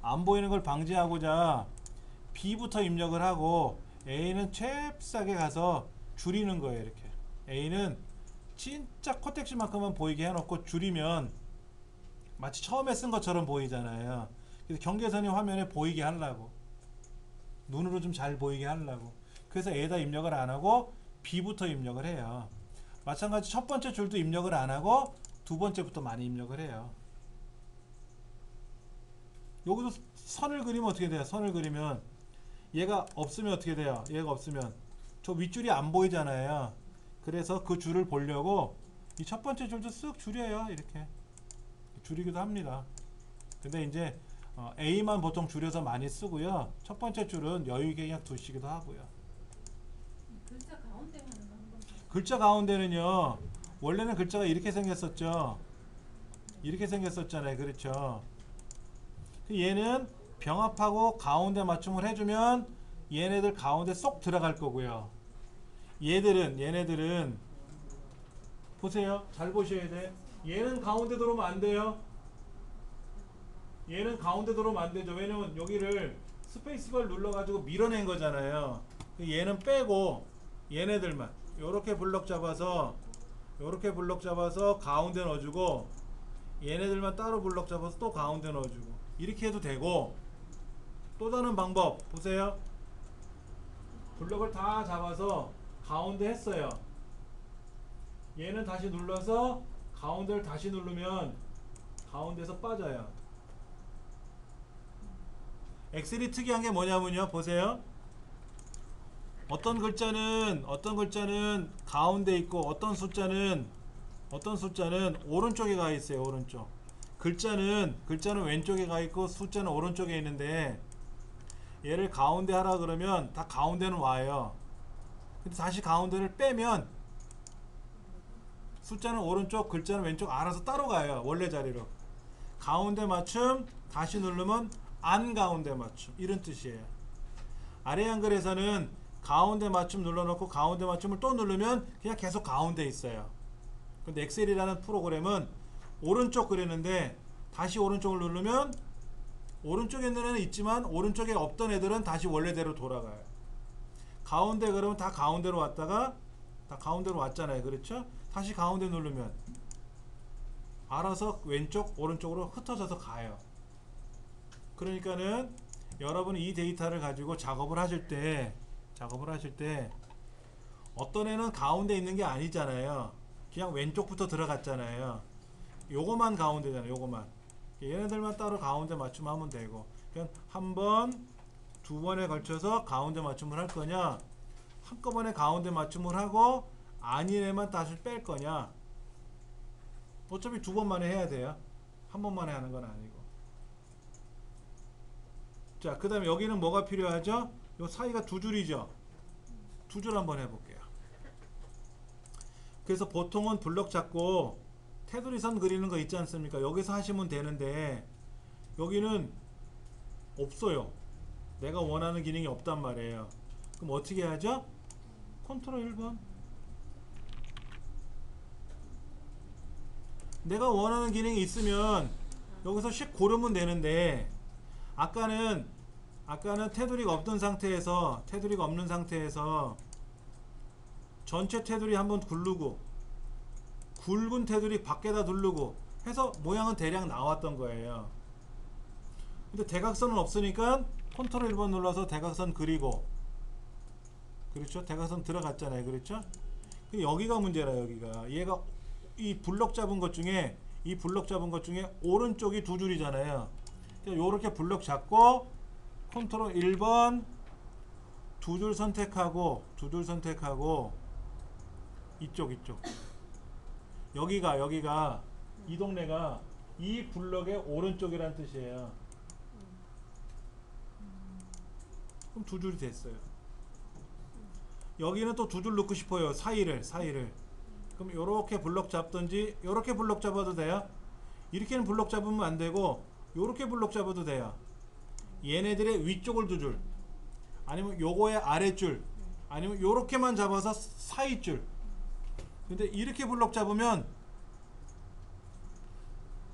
안 보이는 걸 방지하고자 B부터 입력을 하고 A는 잽싸게 가서 줄이는 거예요. 이렇게 A는 진짜 코텍스만큼만 보이게 해놓고 줄이면 마치 처음에 쓴 것처럼 보이잖아요. 그래서 경계선이 화면에 보이게 하려고, 눈으로 좀 잘 보이게 하려고, 그래서 A에다 입력을 안 하고 B부터 입력을 해요. 마찬가지 첫 번째 줄도 입력을 안 하고 두 번째부터 많이 입력을 해요. 여기도 선을 그리면 어떻게 돼요? 선을 그리면 얘가 없으면 어떻게 돼요? 얘가 없으면 저 윗줄이 안 보이잖아요. 그래서 그 줄을 보려고 이 첫 번째 줄도 쓱 줄여요. 이렇게 줄이기도 합니다. 근데 이제 A만 보통 줄여서 많이 쓰고요. 첫 번째 줄은 여유있게 그냥 두시기도 하고요. 글자 가운데 하는 거 한번. 글자 가운데는요, 원래는 글자가 이렇게 생겼었죠. 이렇게 생겼었잖아요. 그렇죠? 얘는 병합하고 가운데 맞춤을 해주면 얘네들 가운데 쏙 들어갈 거고요. 얘네들은 보세요. 잘 보셔야 돼. 얘는 가운데 들어오면 안 돼요. 얘는 가운데 들어오면 안 되죠. 왜냐면 여기를 스페이스바를 눌러가지고 밀어낸 거잖아요. 얘는 빼고 얘네들만 요렇게 블럭 잡아서 가운데 넣어주고, 얘네들만 따로 블럭 잡아서 또 가운데 넣어주고 이렇게 해도 되고, 또 다른 방법 보세요. 블럭을 다 잡아서 가운데 했어요. 얘는 다시 눌러서 가운데를 다시 누르면 가운데서 빠져요. 엑셀이 특이한 게 뭐냐면요, 보세요. 어떤 글자는 가운데 있고 어떤 숫자는 오른쪽에 가 있어요. 오른쪽. 글자는 왼쪽에 가 있고 숫자는 오른쪽에 있는데, 얘를 가운데 하라 그러면 다 가운데는 와요. 근데 다시 가운데를 빼면 숫자는 오른쪽, 글자는 왼쪽 알아서 따로 가요. 원래 자리로. 가운데 맞춤 다시 누르면 안 가운데 맞춤, 이런 뜻이에요. 아래 한글에서는 가운데 맞춤 눌러놓고 가운데 맞춤을 또 누르면 그냥 계속 가운데 있어요. 근데 엑셀이라는 프로그램은 오른쪽 그랬는데 다시 오른쪽을 누르면 오른쪽에 있는 애는 있지만 오른쪽에 없던 애들은 다시 원래대로 돌아가요. 가운데 그러면 다 가운데로 왔다가 다 가운데로 왔잖아요. 그렇죠? 다시 가운데 누르면 알아서 왼쪽 오른쪽으로 흩어져서 가요. 그러니까는 여러분이 이 데이터를 가지고 작업을 하실 때 어떤 애는 가운데 있는 게 아니잖아요. 그냥 왼쪽부터 들어갔잖아요. 요거만 가운데잖아요. 요거만. 얘네들만 따로 가운데 맞춤하면 되고, 그냥 한 번, 두 번에 걸쳐서 가운데 맞춤을 할 거냐, 한꺼번에 가운데 맞춤을 하고 아닌 애만 다시 뺄 거냐. 어차피 두 번만에 해야 돼요. 한 번만에 하는 건 아니고. 자, 그 다음에 여기는 뭐가 필요하죠? 요 사이가 두 줄이죠. 두 줄 한번 해볼게요. 그래서 보통은 블럭 잡고 테두리선 그리는 거 있지 않습니까? 여기서 하시면 되는데 여기는 없어요. 내가 원하는 기능이 없단 말이에요. 그럼 어떻게 하죠? 컨트롤 1번. 내가 원하는 기능이 있으면 여기서 씩 고르면 되는데, 아까는 테두리가 없는 상태에서 전체 테두리 한번 굴르고 굵은 테두리 밖에다 누르고 해서 모양은 대략 나왔던 거예요. 근데 대각선은 없으니까 컨트롤 1번 눌러서 대각선 그리고, 그렇죠? 대각선 들어갔잖아요. 그렇죠? 여기가 문제라. 여기가 얘가 이 블럭 잡은 것 중에 오른쪽이 두 줄이잖아요. 요렇게 블럭 잡고 컨트롤 1번 두 줄 선택하고 이쪽 여기가 이 동네가 이 블럭의 오른쪽이란 뜻이에요. 그럼 두 줄이 됐어요. 여기는 또 두 줄 넣고 싶어요. 사이를. 그럼 요렇게 블럭 잡든지 요렇게 블럭 잡아도 돼요. 이렇게는 블럭 잡으면 안 되고 요렇게 블럭 잡아도 돼요. 얘네들의 위쪽을 두 줄, 아니면 요거의 아랫줄, 아니면 요렇게만 잡아서 사이줄. 근데 이렇게 블럭 잡으면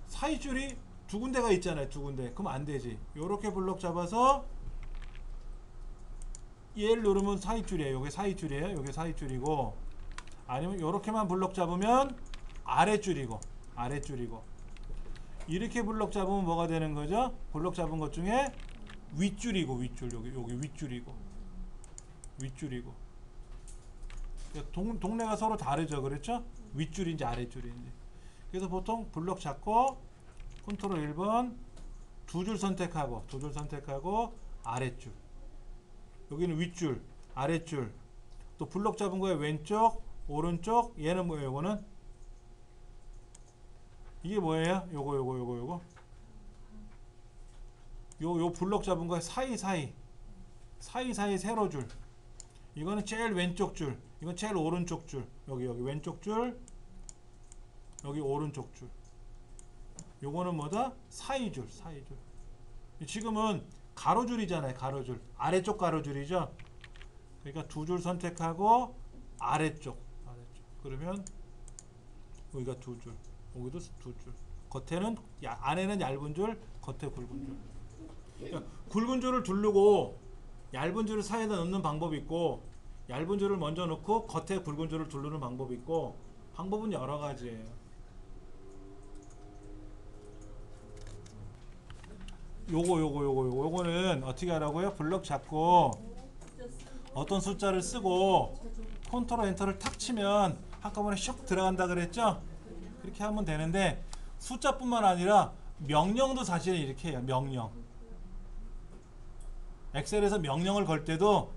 사이줄이 두 군데가 있잖아요. 두 군데. 그럼 안 되지. 요렇게 블럭 잡아서 얘를 누르면 사이줄이에요. 요게 사이줄이고, 아니면 요렇게만 블럭 잡으면 아랫줄이고. 이렇게 블럭 잡으면 뭐가 되는 거죠? 블럭 잡은 것 중에 윗줄이고. 여기 윗줄이고. 동네가 서로 다르죠. 그렇죠? 윗줄인지 아랫줄인지. 그래서 보통 블럭 잡고 컨트롤 1번 두 줄 선택하고 아랫줄. 여기는 윗줄, 아랫줄. 또 블럭 잡은 거에 왼쪽, 오른쪽. 얘는 뭐예요? 요거는 이게 뭐예요? 요거. 요 블럭 잡은 거에 사이 세로 줄. 이거는 제일 왼쪽 줄, 이건 제일 오른쪽 줄. 여기 왼쪽 줄, 여기 오른쪽 줄. 요거는 뭐다? 사이줄. 지금은 가로줄이잖아요. 가로줄. 아래쪽 가로줄이죠. 그러니까 두 줄 선택하고 아래쪽. 그러면 여기가 두 줄, 여기도 두 줄. 겉에는 안에는 얇은 줄, 겉에 굵은 줄. 그러니까 굵은 줄을 두르고 얇은 줄을 사이에다 넣는 방법이 있고, 얇은 줄을 먼저 넣고 겉에 굵은 줄을 두르는 방법이 있고, 방법은 여러 가지예요. 요거는 어떻게 하라고요? 블럭 잡고 어떤 숫자를 쓰고 컨트롤 엔터를 탁 치면 한꺼번에 슉 들어간다 그랬죠? 그렇게 하면 되는데 숫자뿐만 아니라 명령도 사실은 이렇게 해요. 명령. 엑셀에서 명령을 걸 때도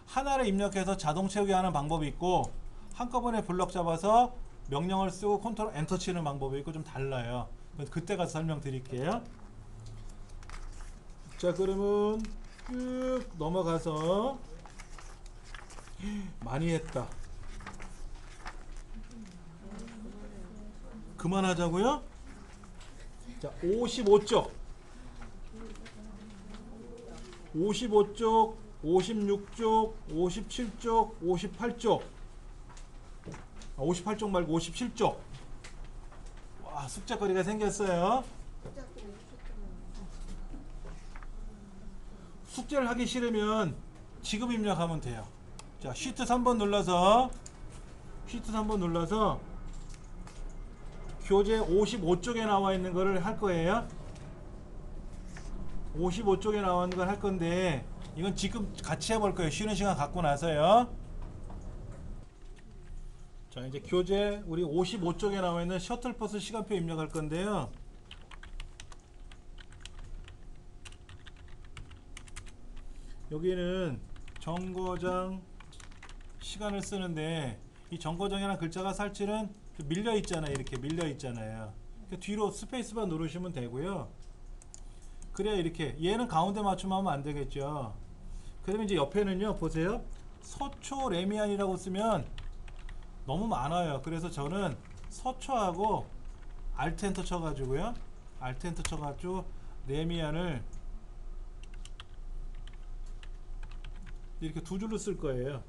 하나를 입력해서 자동 채우게 하는 방법이 있고 한꺼번에 블럭 잡아서 명령을 쓰고 컨트롤 엔터 치는 방법이 있고 좀 달라요. 그때 가서 설명드릴게요. 자, 그러면 쭉 넘어가서 많이 했다. 그만하자고요? 자, 55쪽 55쪽 56쪽 57쪽 58쪽 58쪽 말고 57쪽. 와, 숙제거리가 생겼어요. 숙제를 하기 싫으면 지금 입력하면 돼요. 자, 시트 3번 눌러서 교재 55쪽에 나와 있는 거를 할 거예요. 55쪽에 나와 있는 걸 할 건데 이건 지금 같이 해볼 거예요. 쉬는 시간 갖고 나서요. 자, 이제 교재 우리 55쪽에 나와 있는 셔틀버스 시간표 입력할 건데요. 여기는 정거장 시간을 쓰는데 이 정거장이라는 글자가 사실은 밀려 있잖아요. 이렇게 밀려 있잖아요. 뒤로 스페이스바 누르시면 되고요. 그래야 이렇게 얘는 가운데 맞춤하면 안 되겠죠. 그러면 이제 옆에는요, 보세요. 서초 레미안이라고 쓰면 너무 많아요. 그래서 저는 서초하고 알트 엔터 쳐가지고요. 알트 엔터 쳐가지고 레미안을 이렇게 두 줄로 쓸 거예요.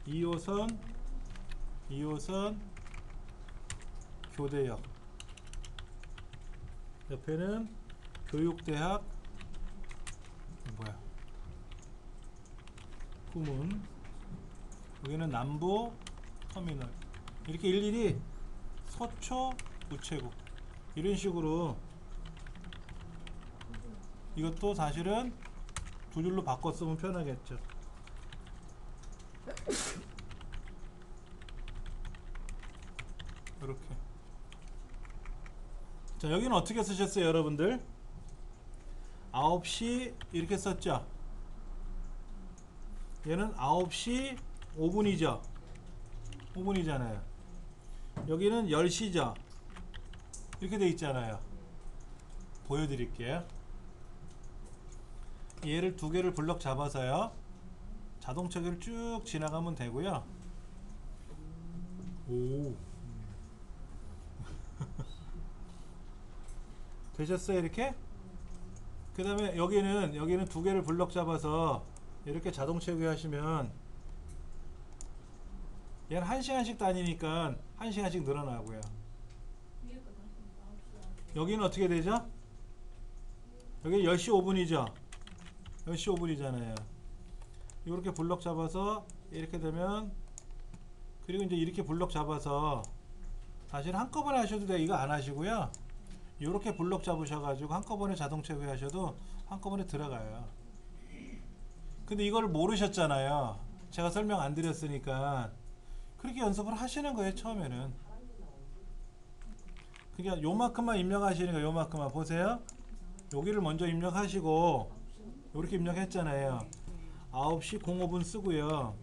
2호선 교대역, 옆에는 교육대학 후문, 여기는 남부 터미널. 이렇게 일일이 서초 우체국 이런 식으로. 이것도 사실은 두 줄로 바꿔 쓰면 편하겠죠. 이렇게. 자, 여기는 어떻게 쓰셨어요, 여러분들? 9시 이렇게 썼죠. 얘는 9시 5분이죠. 5분이잖아요. 여기는 10시죠. 이렇게 돼 있잖아요. 보여드릴게요. 얘를 두 개를 블럭 잡아서요. 자동차기를 쭉 지나가면 되고요. 오. 되셨어요, 이렇게? 그 다음에 여기는 두 개를 블럭 잡아서 이렇게 자동 채우기 하시면 얘는 1시간씩 다니니까 1시간씩 늘어나고요. 여기는 어떻게 되죠? 여기 10시 5분이죠. 10시 5분이잖아요. 이렇게 블럭 잡아서 이렇게 되면, 그리고 이제 이렇게 블럭 잡아서 사실 한꺼번에 하셔도 돼요. 이거 안 하시고요. 이렇게 블럭 잡으셔가지고 한꺼번에 자동 채우기 하셔도 한꺼번에 들어가요. 근데 이걸 모르셨잖아요. 제가 설명 안 드렸으니까 그렇게 연습을 하시는 거예요. 처음에는 그냥 요만큼만 입력하시니까 요만큼만 보세요. 여기를 먼저 입력하시고 이렇게 입력했잖아요. 9시 05분 쓰고요.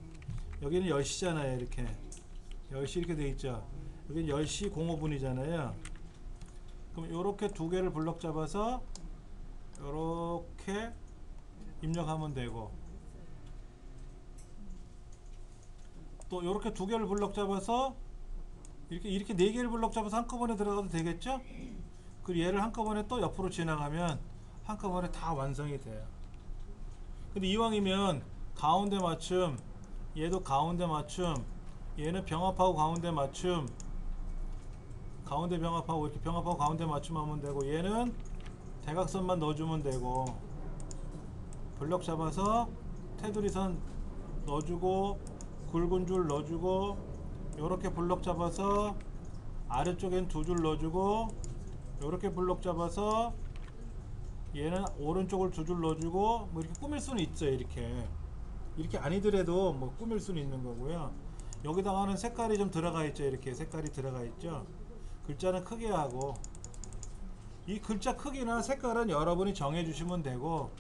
여기는 10시잖아요. 이렇게 10시 이렇게 돼 있죠. 여기는 10시 05분이잖아요. 그럼 이렇게 두 개를 블럭 잡아서 이렇게 입력하면 되고, 또 이렇게 두 개를 블럭 잡아서 이렇게 네 개를 블럭 잡아서 한꺼번에 들어가도 되겠죠? 그리고 얘를 한꺼번에 또 옆으로 지나가면 한꺼번에 다 완성이 돼요. 근데 이왕이면 가운데 맞춤, 얘도 가운데 맞춤, 얘는 병합하고 가운데 맞춤, 가운데 병합하고 이렇게 병합하고 가운데 맞춤하면 되고, 얘는 대각선만 넣어주면 되고, 블럭 잡아서 테두리선 넣어주고 굵은 줄 넣어주고, 요렇게 블럭 잡아서 아래쪽엔 두 줄 넣어주고, 요렇게 블럭 잡아서 얘는 오른쪽을 두 줄 넣어주고 뭐 이렇게 꾸밀 수는 있죠. 이렇게 아니더라도 뭐 꾸밀 수는 있는 거고요. 여기다가는 색깔이 좀 들어가 있죠. 이렇게 색깔이 들어가 있죠. 글자는 크게 하고 이 글자 크기나 색깔은 여러분이 정해 주시면 되고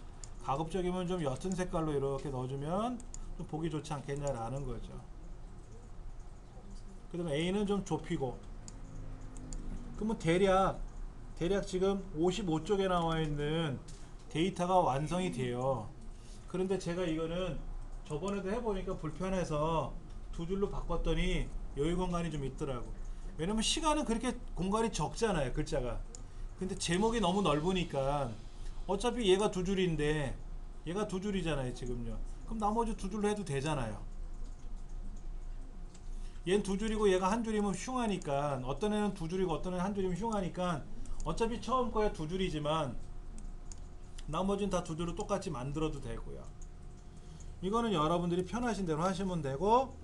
가급적이면 좀 옅은 색깔로 이렇게 넣어주면 좀 보기 좋지 않겠냐라는 거죠. 그 다음에 A는 좀 좁히고 그러면 대략 지금 55쪽에 나와 있는 데이터가 완성이 돼요. 그런데 제가 이거는 저번에도 해보니까 불편해서 두 줄로 바꿨더니 여유 공간이 좀 있더라고. 왜냐면 시간은 그렇게 공간이 적잖아요, 글자가. 근데 제목이 너무 넓으니까 어차피 얘가 두 줄인데 얘가 두 줄이잖아요, 지금요. 그럼 나머지 두 줄로 해도 되잖아요. 얘는 두 줄이고 얘가 한 줄이면 흉하니까 어떤 애는 두 줄이고 어떤 애는 한 줄이면 흉하니까 어차피 처음 거야 두 줄이지만 나머지는 다 두 줄로 똑같이 만들어도 되고요. 이거는 여러분들이 편하신 대로 하시면 되고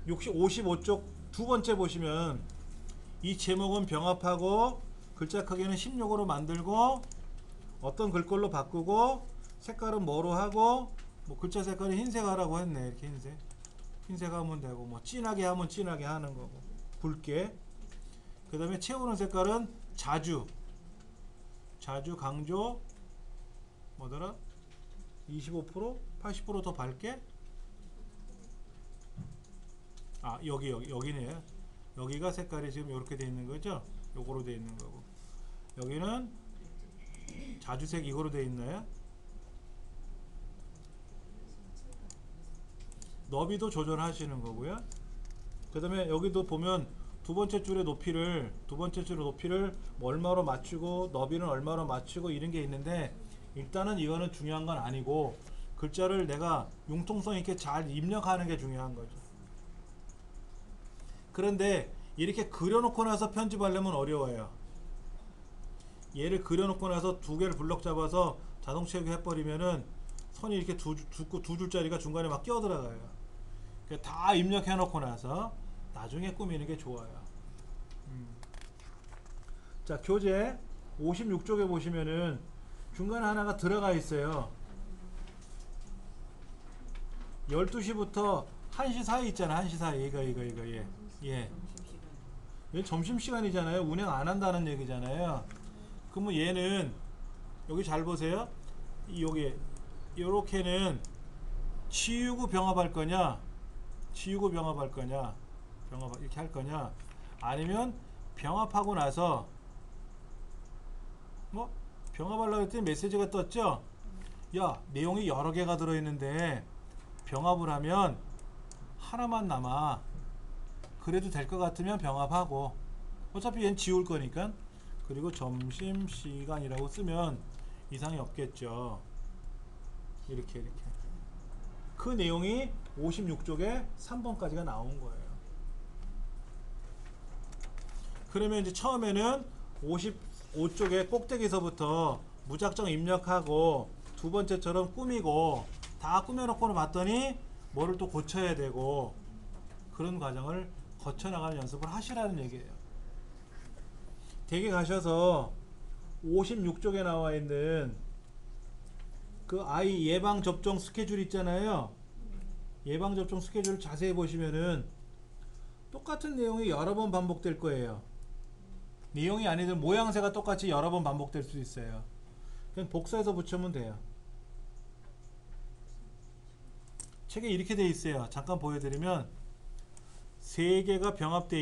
55쪽 두 번째 보시면 이 제목은 병합하고 글자 크기는 16으로 만들고 어떤 글꼴로 바꾸고 색깔은 뭐로 하고 뭐 글자 색깔은 흰색 하라고 했네. 이렇게 흰색 하면 되고 뭐 진하게 하면 진하게 하는 거고 붉게. 그 다음에 채우는 색깔은 자주 강조 뭐더라 25% 80% 더 밝게. 아 여기네. 여기가 색깔이 지금 이렇게 돼 있는 거죠. 요거로 돼 있는 거고 여기는 자주색 이거로 돼 있나요? 너비도 조절하시는 거고요. 그 다음에 여기도 보면 두 번째 줄의 높이를 뭐 얼마로 맞추고 너비는 얼마로 맞추고 이런 게 있는데 일단은 이거는 중요한 건 아니고 글자를 내가 융통성 있게 잘 입력하는 게 중요한 거죠. 그런데 이렇게 그려놓고 나서 편집하려면 어려워요. 얘를 그려놓고 나서 두 개를 블럭 잡아서 자동 채우기 해버리면은 선이 이렇게 두 줄짜리가 중간에 막 끼어 들어가요. 다 입력해 놓고 나서 나중에 꾸미는 게 좋아요. 자, 교재 56쪽에 보시면은 중간에 하나가 들어가 있어요. 12시부터 1시 사이 있잖아. 1시 사이 이거 예. 얘 점심시간이잖아요. 운행 안 한다는 얘기잖아요. 그러면 얘는 여기 잘 보세요. 여기 요렇게는 지우고 병합할 거냐 병합 이렇게 할 거냐 아니면 병합하고 나서 뭐 병합하려고 했더니 메시지가 떴죠. 야 내용이 여러 개가 들어있는데 병합을 하면 하나만 남아. 그래도 될 것 같으면 병합하고 어차피 얘는 지울 거니까. 그리고 점심시간이라고 쓰면 이상이 없겠죠. 이렇게 그 내용이 56쪽에 3번까지가 나온 거예요. 그러면 이제 처음에는 55쪽에 꼭대기서부터 무작정 입력하고 두 번째처럼 꾸미고 다 꾸며놓고는 봤더니 뭐를 또 고쳐야 되고 그런 과정을 거쳐나가는 연습을 하시라는 얘기예요. 댁에 가셔서 56쪽에 나와 있는 그 아이 예방접종 스케줄 있잖아요. 예방접종 스케줄을 자세히 보시면은 똑같은 내용이 여러 번 반복될 거예요. 내용이 아니든 모양새가 똑같이 여러 번 반복될 수 있어요. 그냥 복사해서 붙이면 돼요. 책에 이렇게 돼 있어요. 잠깐 보여드리면 세 개가 병합되어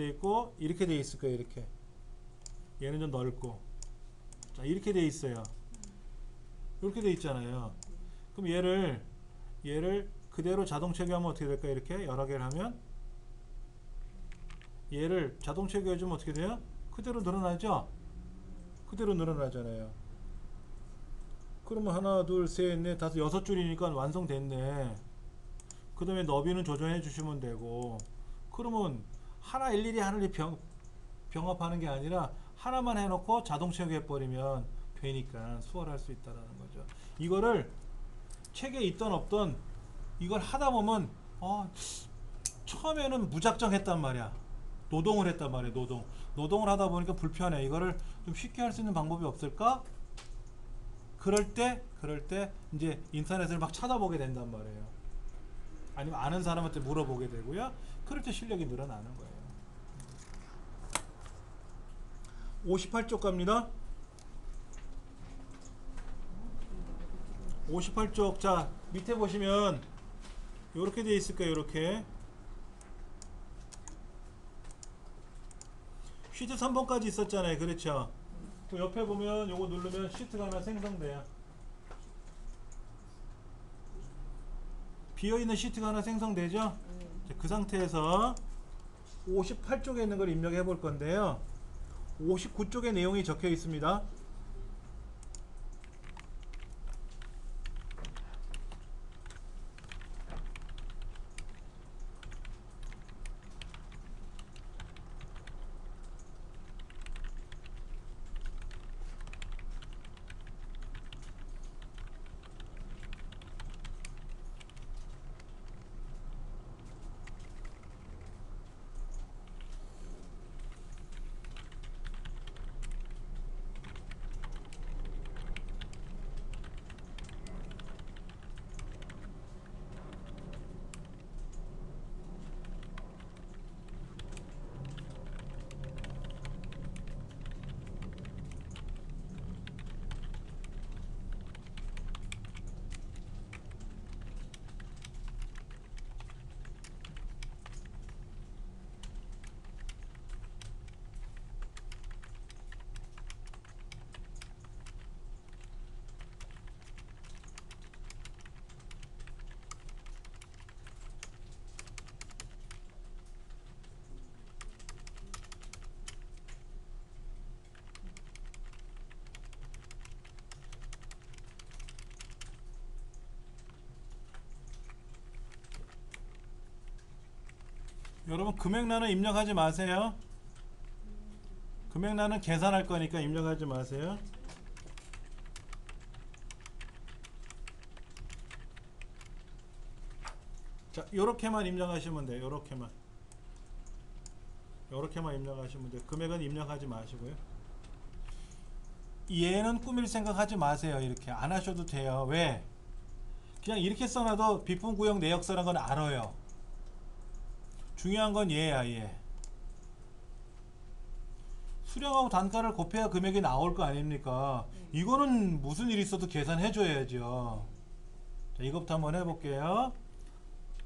있고 이렇게 돼 있을 거예요. 이렇게 얘는 좀 넓고 자 이렇게 돼 있어요. 이렇게 돼 있잖아요. 그럼 얘를 그대로 자동 체결하면 어떻게 될까요? 이렇게 여러 개를 하면 얘를 자동 체결해주면 어떻게 돼요? 그대로 늘어나죠? 그대로 늘어나잖아요. 그러면 하나 둘 셋 넷 다섯 여섯 줄이니까 완성됐네. 그 다음에 너비는 조정해 주시면 되고 그러면 하나 일일이 하나를 병합하는 게 아니라 하나만 해놓고 자동 체결해 버리면 되니까 수월할 수 있다는 거죠. 이거를 책에 있던 없던 이걸 하다 보면 처음에는 무작정 했단 말이야. 노동을 했단 말이야. 노동을 하다 보니까 불편해. 이거를 좀 쉽게 할 수 있는 방법이 없을까? 그럴 때 이제 인터넷을 막 찾아보게 된단 말이에요. 아니면 아는 사람한테 물어보게 되고요. 그럴 때 실력이 늘어나는 거예요. 58쪽 갑니다. 58쪽. 자, 밑에 보시면 요렇게 되어 있을 거예요. 요렇게 시트 3번까지 있었잖아요. 그렇죠? 그 옆에 보면 요거 누르면 시트가 하나 생성돼요. 비어있는 시트가 하나 생성되죠? 자, 그 상태에서 58쪽에 있는 걸 입력해 볼 건데요. 59쪽에 내용이 적혀 있습니다. 여러분 금액란은 입력하지 마세요. 금액란은 계산할 거니까 입력하지 마세요. 자, 요렇게만 입력하시면 돼요. 요렇게만 입력하시면 돼요. 금액은 입력하지 마시고요. 얘는 꾸밀 생각 하지 마세요. 이렇게 안 하셔도 돼요. 왜? 그냥 이렇게 써놔도 비품구역 내역서란 건 알아요. 중요한 건 얘야, 얘. 수량하고 단가를 곱해야 금액이 나올 거 아닙니까? 이거는 무슨 일 있어도 계산해 줘야죠. 자, 이것부터 한번 해볼게요.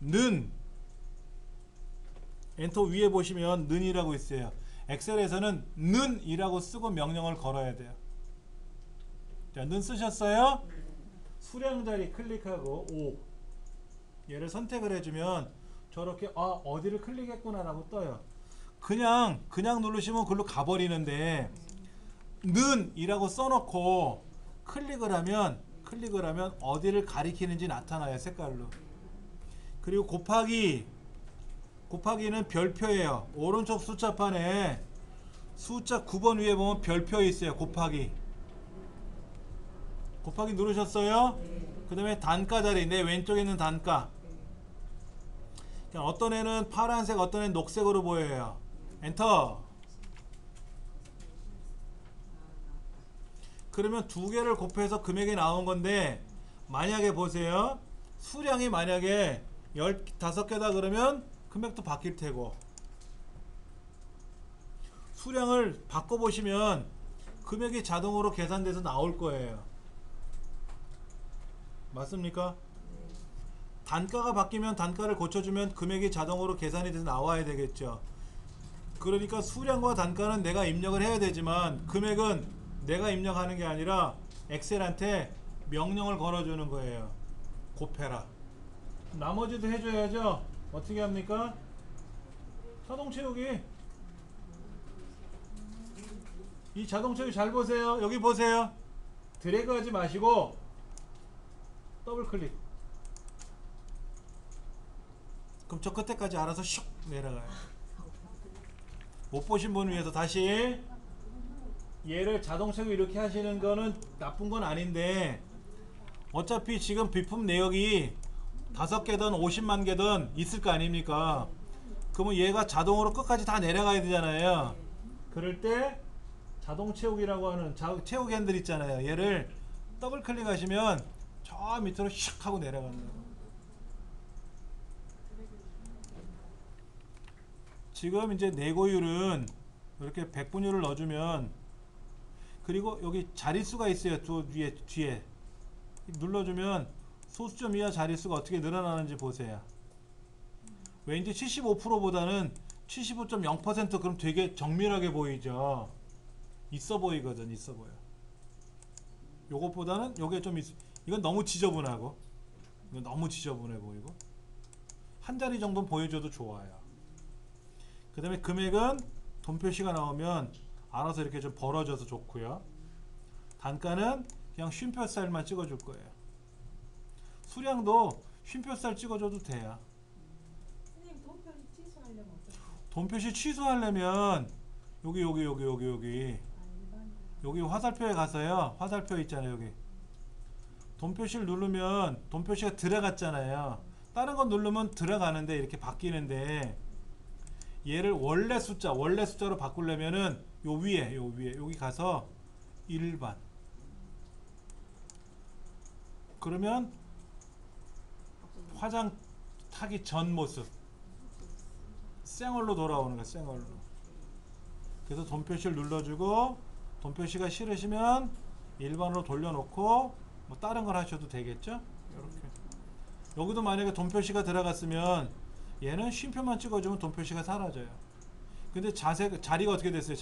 는 엔터 위에 보시면 는이라고 있어요. 엑셀에서는 는이라고 쓰고 명령을 걸어야 돼요. 자, 는 쓰셨어요? 수량 자리 클릭하고 5 얘를 선택을 해주면 저렇게 어디를 클릭했구나 라고 떠요. 그냥 누르시면 글로 가버리는데 는 이라고 써놓고 클릭을 하면 어디를 가리키는지 나타나요. 색깔로. 그리고 곱하기는 별표예요. 오른쪽 숫자판에 숫자 9번 위에 보면 별표 있어요. 곱하기 누르셨어요? 그 다음에 단가 자리, 내 왼쪽에 있는 단가. 어떤 애는 파란색, 어떤 애는 녹색으로 보여요. 엔터. 그러면 두 개를 곱해서 금액이 나온 건데, 만약에 보세요. 수량이 만약에 15개다 그러면 금액도 바뀔 테고, 수량을 바꿔보시면 금액이 자동으로 계산돼서 나올 거예요. 맞습니까? 단가가 바뀌면 단가를 고쳐주면 금액이 자동으로 계산이 돼서 나와야 되겠죠. 그러니까 수량과 단가는 내가 입력을 해야 되지만 금액은 내가 입력하는 게 아니라 엑셀한테 명령을 걸어주는 거예요. 곱해라. 나머지도 해줘야죠. 어떻게 합니까? 자동 채우기. 이 자동 채우기 잘 보세요. 여기 보세요. 드래그 하지 마시고 더블 클릭. 그럼 저 끝에까지 알아서 슉 내려가요. 못 보신 분을 위해서 다시 얘를 자동 채우기 이렇게 하시는 거는 나쁜 건 아닌데, 어차피 지금 비품 내역이 5개든 50만 개든 있을 거 아닙니까? 그러면 얘가 자동으로 끝까지 다 내려가야 되잖아요. 그럴 때 자동 채우기라고 하는 채우기 핸들 있잖아요. 얘를 더블 클릭하시면 저 밑으로 슉 하고 내려간다. 지금 이제 내고율은 이렇게 백분율을 넣어주면, 그리고 여기 자릿수가 있어요. 또 뒤에 눌러주면 소수점 이하 자릿수가 어떻게 늘어나는지 보세요. 왠지 75%보다는 75.0% 그럼 되게 정밀하게 보이죠. 있어 보이거든. 있어 보여. 요것보다는 요게 좀 이건 너무 지저분하고, 이건 너무 지저분해 보이고, 한 자리 정도는 보여줘도 좋아요. 그 다음에 금액은 돈 표시가 나오면 알아서 이렇게 좀 벌어져서 좋고요. 단가는 그냥 쉼표 스타일만 찍어줄 거예요. 수량도 쉼표 스타일 찍어줘도 돼요. 선생님 돈 표시 취소하려면 어떻게? 돈 표시 취소하려면 여기 아, 일반. 여기 화살표에 가서요. 화살표 있잖아요. 여기 돈 표시를 누르면 돈 표시가 들어갔잖아요. 다른 건 누르면 들어가는데 이렇게 바뀌는데, 얘를 원래 숫자로 바꾸려면은 요 위에 여기 가서 일반, 그러면 화장 타기 전 모습 생얼로 돌아오는 거야. 생얼로. 그래서 돈 표시를 눌러주고, 돈 표시가 싫으시면 일반으로 돌려놓고 뭐 다른 걸 하셔도 되겠죠. 이렇게. 여기도 만약에 돈 표시가 들어갔으면 얘는 쉼표만 찍어주면 돈 표시가 사라져요. 근데 자리가 어떻게 됐어요?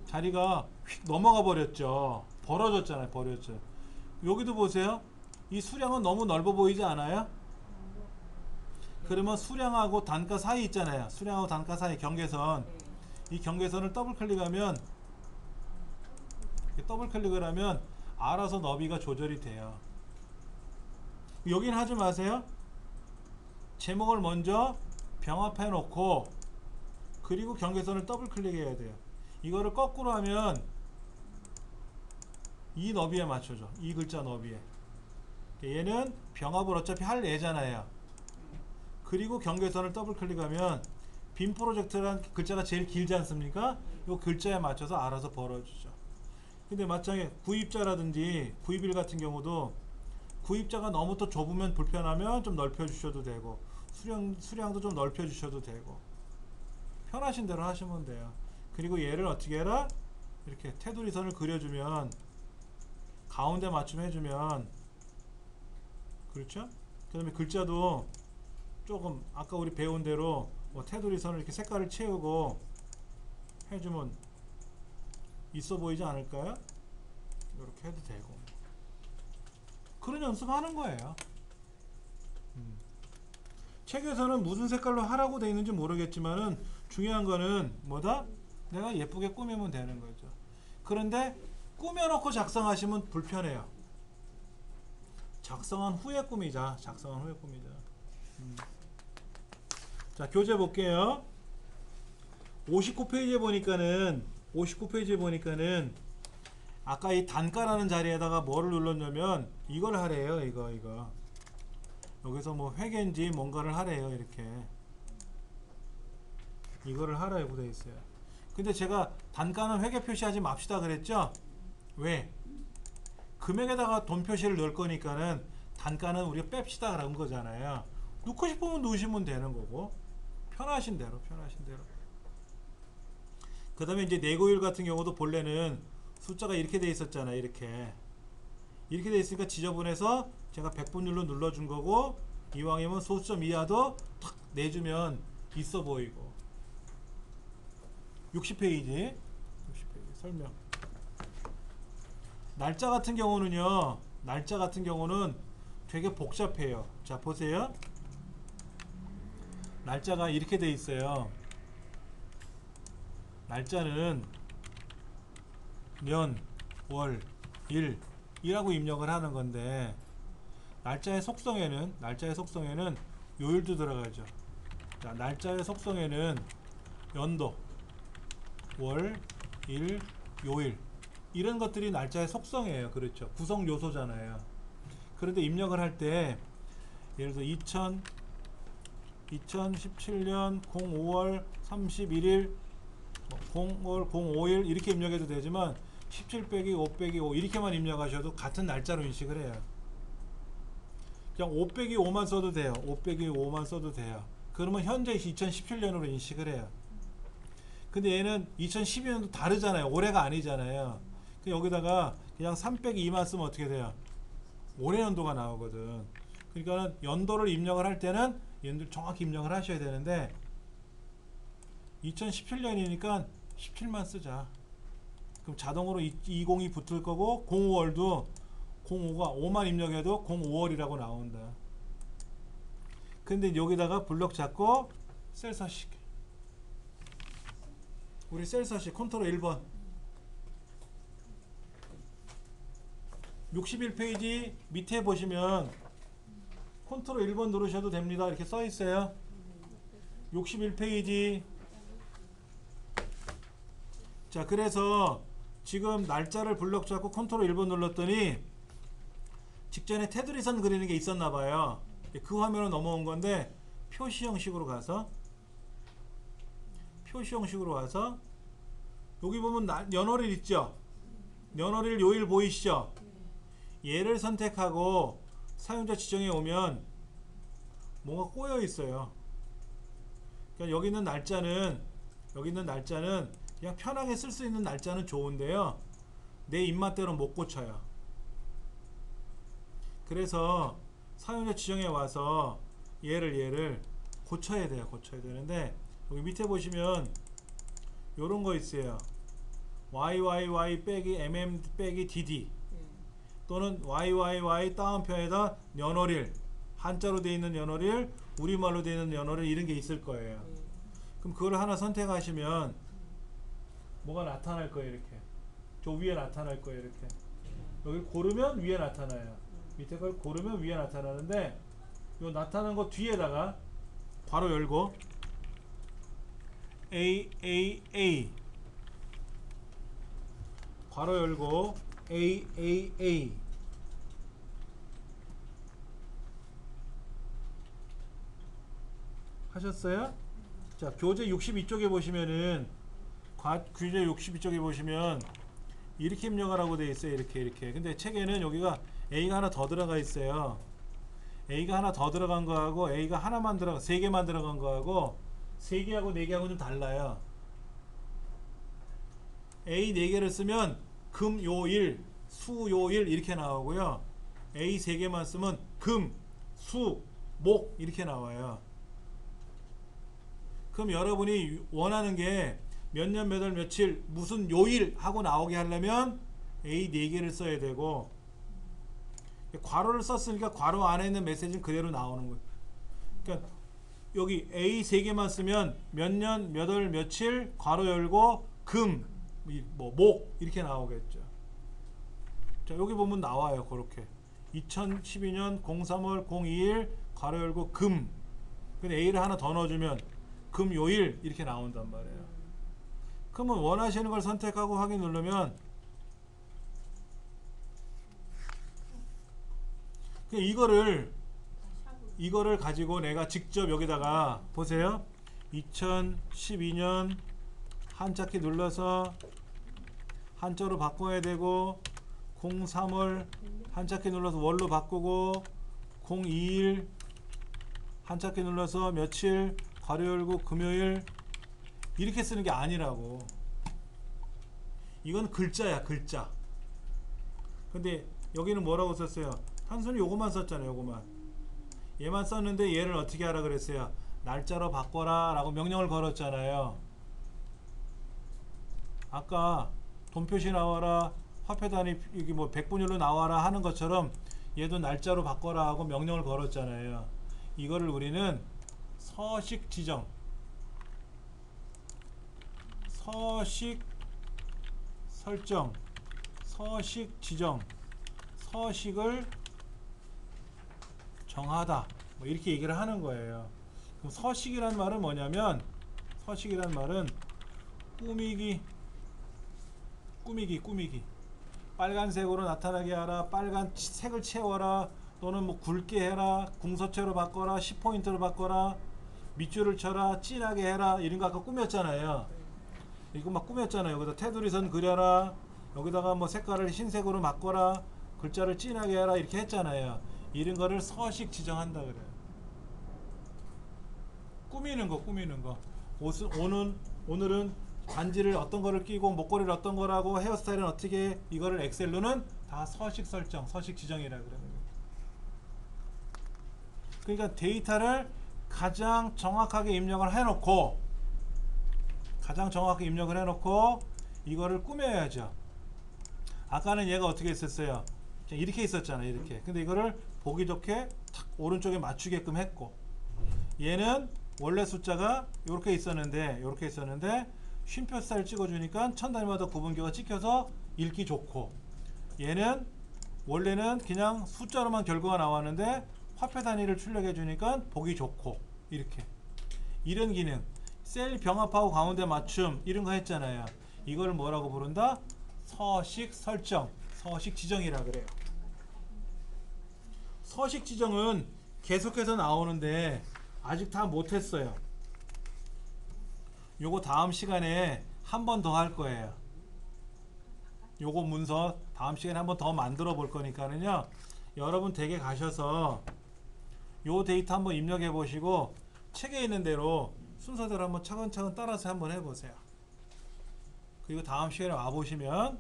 자리가 휙 넘어가 버렸죠. 벌어졌잖아요. 벌어졌죠. 여기도 보세요. 이 수량은 너무 넓어 보이지 않아요? 그러면 수량하고 단가 사이 있잖아요. 수량하고 단가 사이 경계선. 이 경계선을 더블 클릭하면, 더블 클릭을 하면 알아서 너비가 조절이 돼요. 여기는 하지 마세요. 제목을 먼저 병합해 놓고, 그리고 경계선을 더블 클릭해야 돼요. 이거를 거꾸로 하면 이 너비에 맞춰줘. 이 글자 너비에. 얘는 병합을 어차피 할 예잖아요. 그리고 경계선을 더블 클릭하면 빔 프로젝트라는 글자가 제일 길지 않습니까? 이 글자에 맞춰서 알아서 벌어주죠. 근데 마찬가지 구입자라든지 구입일 같은 경우도, 구입자가 너무 또 좁으면 불편하면 좀 넓혀 주셔도 되고, 수량도 좀 넓혀 주셔도 되고, 편하신 대로 하시면 돼요. 그리고 얘를 어떻게 해라? 이렇게 테두리 선을 그려주면, 가운데 맞춤 해주면, 그렇죠? 그 다음에 글자도 조금 아까 우리 배운 대로 뭐 테두리 선을 이렇게 색깔을 채우고 해주면 있어 보이지 않을까요? 이렇게 해도 되고. 그런 연습하는 거예요. 책에서는 무슨 색깔로 하라고 되어 있는지 모르겠지만은 중요한 거는 뭐다? 내가 예쁘게 꾸미면 되는 거죠. 그런데 꾸며놓고 작성하시면 불편해요. 작성한 후에 꾸미자. 자, 교재 볼게요. 59페이지에 보니까는 아까 이 단가라는 자리에다가 뭐를 눌렀냐면 이걸 하래요. 이거 여기서 뭐 회계인지 뭔가를 하래요. 이렇게 이거를 하라고 되어 있어요. 근데 제가 단가는 회계 표시하지 맙시다 그랬죠? 왜? 금액에다가 돈 표시를 넣을 거니까는 단가는 우리가 뺍시다 그런 거잖아요. 넣고 싶으면 넣으시면 되는 거고, 편하신 대로. 그 다음에 이제 내고율 같은 경우도 본래는 숫자가 이렇게 돼 있었잖아요. 이렇게 돼 있으니까 지저분해서 제가 100분율로 눌러준 거고, 이왕이면 소수점 이하도 탁 내주면 있어 보이고. 60페이지 설명. 날짜 같은 경우는 되게 복잡해요. 자, 보세요. 날짜가 이렇게 돼 있어요. 날짜는 년, 월, 일이라고 입력을 하는 건데, 날짜의 속성에는 요일도 들어가죠. 자, 날짜의 속성에는 연도, 월, 일, 요일, 이런 것들이 날짜의 속성이에요. 그렇죠. 구성 요소잖아요. 그런데 입력을 할 때 예를 들어 2017년 05월 31일 05일 이렇게 입력해도 되지만 17 빼기 5 빼기 5 이렇게만 입력하셔도 같은 날짜로 인식을 해요. 그냥 5 빼기 5만 써도 돼요. 5 빼기 5만 써도 돼요. 그러면 현재 2017년으로 인식을 해요. 근데 얘는 2012년도 다르잖아요. 올해가 아니잖아요. 여기다가 그냥 3 빼기 2만 쓰면 어떻게 돼요? 올해 연도가 나오거든. 그러니까는 연도를 입력을 할 때는 얘들 정확히 입력을 하셔야 되는데 2017년이니까 17만 쓰자. 그럼 자동으로 20이 붙을 거고 05월도 05가 5만 입력해도 05월이라고 나온다. 근데 여기다가 블럭 잡고 셀 서식. 우리 셀 서식 컨트롤 1번 61페이지 밑에 보시면 컨트롤 1번 누르셔도 됩니다. 이렇게 써 있어요. 61페이지. 자, 그래서 지금 날짜를 블럭 잡고 컨트롤 1번 눌렀더니 직전에 테두리선 그리는 게 있었나 봐요. 그 화면으로 넘어온 건데 표시 형식으로 가서 여기 보면 연월일 있죠? 연월일 요일 보이시죠? 얘를 선택하고 사용자 지정에 오면 뭐가 꼬여 있어요. 그러니까 여기 있는 날짜는 그냥 편하게 쓸 수 있는 날짜는 좋은데요. 내 입맛대로 못 고쳐요. 그래서 사용자 지정에 와서 얘를 고쳐야 돼요. 고쳐야 되는데 여기 밑에 보시면 요런 거 있어요. YYY 빼기 MM 빼기 DD 또는 YYY 다운표에다 연월일 한자로 되어 있는 연월일 우리말로 되어 있는 연월일 이런 게 있을 거예요. 그럼 그걸 하나 선택하시면 뭐가 나타날 거예요. 이렇게 저 위에 나타날 거예요. 이렇게 여기 고르면 위에 나타나요. 밑에 걸 고르면 위에 나타나는데 요 나타난 거 뒤에다가 괄호 열고 AAA 괄호 열고 AAA 하셨어요? 자, 교재 62쪽에 보시면은 교재 62쪽에 보시면 이렇게 입력하라고 되어 있어요. 이렇게. 근데 책에는 여기가 A가 하나 더 들어가 있어요. A가 하나 더 들어간 거하고 A가 하나만 들어가 3개만 들어간 거하고 3개하고 4개하고 좀 달라요. A 4개를 쓰면 금, 요, 일, 수, 요, 일 이렇게 나오고요. A 3개만 쓰면 금, 수, 목 이렇게 나와요. 그럼 여러분이 원하는 게 몇 년, 몇 월, 며칠, 무슨 요일 하고 나오게 하려면 A 4개를 써야 되고 괄호를 썼으니까 괄호 안에 있는 메시지는 그대로 나오는 거예요. 그러니까 여기 A 3개만 쓰면 몇 년, 몇 월, 며칠, 괄호 열고 금, 목 이렇게 나오겠죠. 자, 여기 보면 나와요. 그렇게 2012년 03월 02일 괄호 열고 금. 근데 A를 하나 더 넣어주면 금, 요일 이렇게 나온단 말이에요. 그러면 원하시는 걸 선택하고 확인 누르면 그냥 이거를 가지고 내가 직접 여기다가 보세요. 2012년 한자키 눌러서 한자로 바꿔야 되고 03월 한자키 눌러서 월로 바꾸고 02일 한자키 눌러서 며칠 괄호 열고 금요일 이렇게 쓰는 게 아니라고. 이건 글자야, 글자. 근데 여기는 뭐라고 썼어요? 단순히 요거만 썼잖아요. 요거만. 얘만 썼는데 얘를 어떻게 하라 그랬어요? 날짜로 바꿔라 라고 명령을 걸었잖아요. 아까 돈표시 나와라, 화폐 단위 여기 뭐 백분율로 나와라 하는 것처럼 얘도 날짜로 바꿔라 하고 명령을 걸었잖아요. 이거를 우리는 서식 지정, 서식 설정, 서식 지정, 서식을 정하다 뭐 이렇게 얘기를 하는 거예요. 그럼 서식이란 말은 뭐냐면 서식이란 말은 꾸미기 빨간색으로 나타나게 하라, 빨간 색을 채워라, 또는 뭐 굵게 해라, 궁서체로 바꿔라, 10포인트로 바꿔라, 밑줄을 쳐라, 진하게 해라 이런 거 아까 꾸몄잖아요. 이거 막 꾸몄잖아요. 여기다 테두리선 그려라, 여기다가 뭐 색깔을 흰색으로 바꿔라, 글자를 진하게 해라 이렇게 했잖아요. 이런 거를 서식 지정한다 그래요. 꾸미는 거. 오늘은 반지를 어떤 거를 끼고 목걸이를 어떤 거라고 헤어스타일은 어떻게 해? 이거를 엑셀로는 다 서식 설정, 서식 지정이라 그러는 거예요. 그러니까 데이터를 가장 정확하게 입력을 해놓고 이거를 꾸며야죠. 아까는 얘가 어떻게 있었어요? 그냥 이렇게 있었잖아요. 이렇게. 근데 이거를 보기 좋게 탁 오른쪽에 맞추게끔 했고, 얘는 원래 숫자가 이렇게 있었는데 쉼표 스타일 찍어주니까 천 단위마다 구분기가 찍혀서 읽기 좋고, 얘는 원래는 그냥 숫자로만 결과가 나왔는데 화폐 단위를 출력해 주니까 보기 좋고, 이렇게 이런 기능, 셀 병합하고 가운데 맞춤 이런 거 했잖아요. 이걸 뭐라고 부른다? 서식 설정, 서식 지정이라 그래요. 서식 지정은 계속해서 나오는데 아직 다 못했어요. 요거 다음 시간에 한 번 더 할 거예요. 요거 문서 다음 시간에 한 번 더 만들어 볼 거니까는요, 여러분 댁에 가셔서 요 데이터 한번 입력해 보시고 책에 있는 대로 순서대로 한번 차근차근 따라서 한번 해보세요. 그리고 다음 시간에 와보시면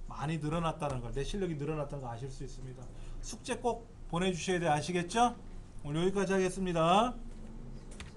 많이 늘어났다는 걸, 내 실력이 늘어났다는 걸 아실 수 있습니다. 숙제 꼭 보내주셔야 돼. 아시겠죠? 오늘 여기까지 하겠습니다.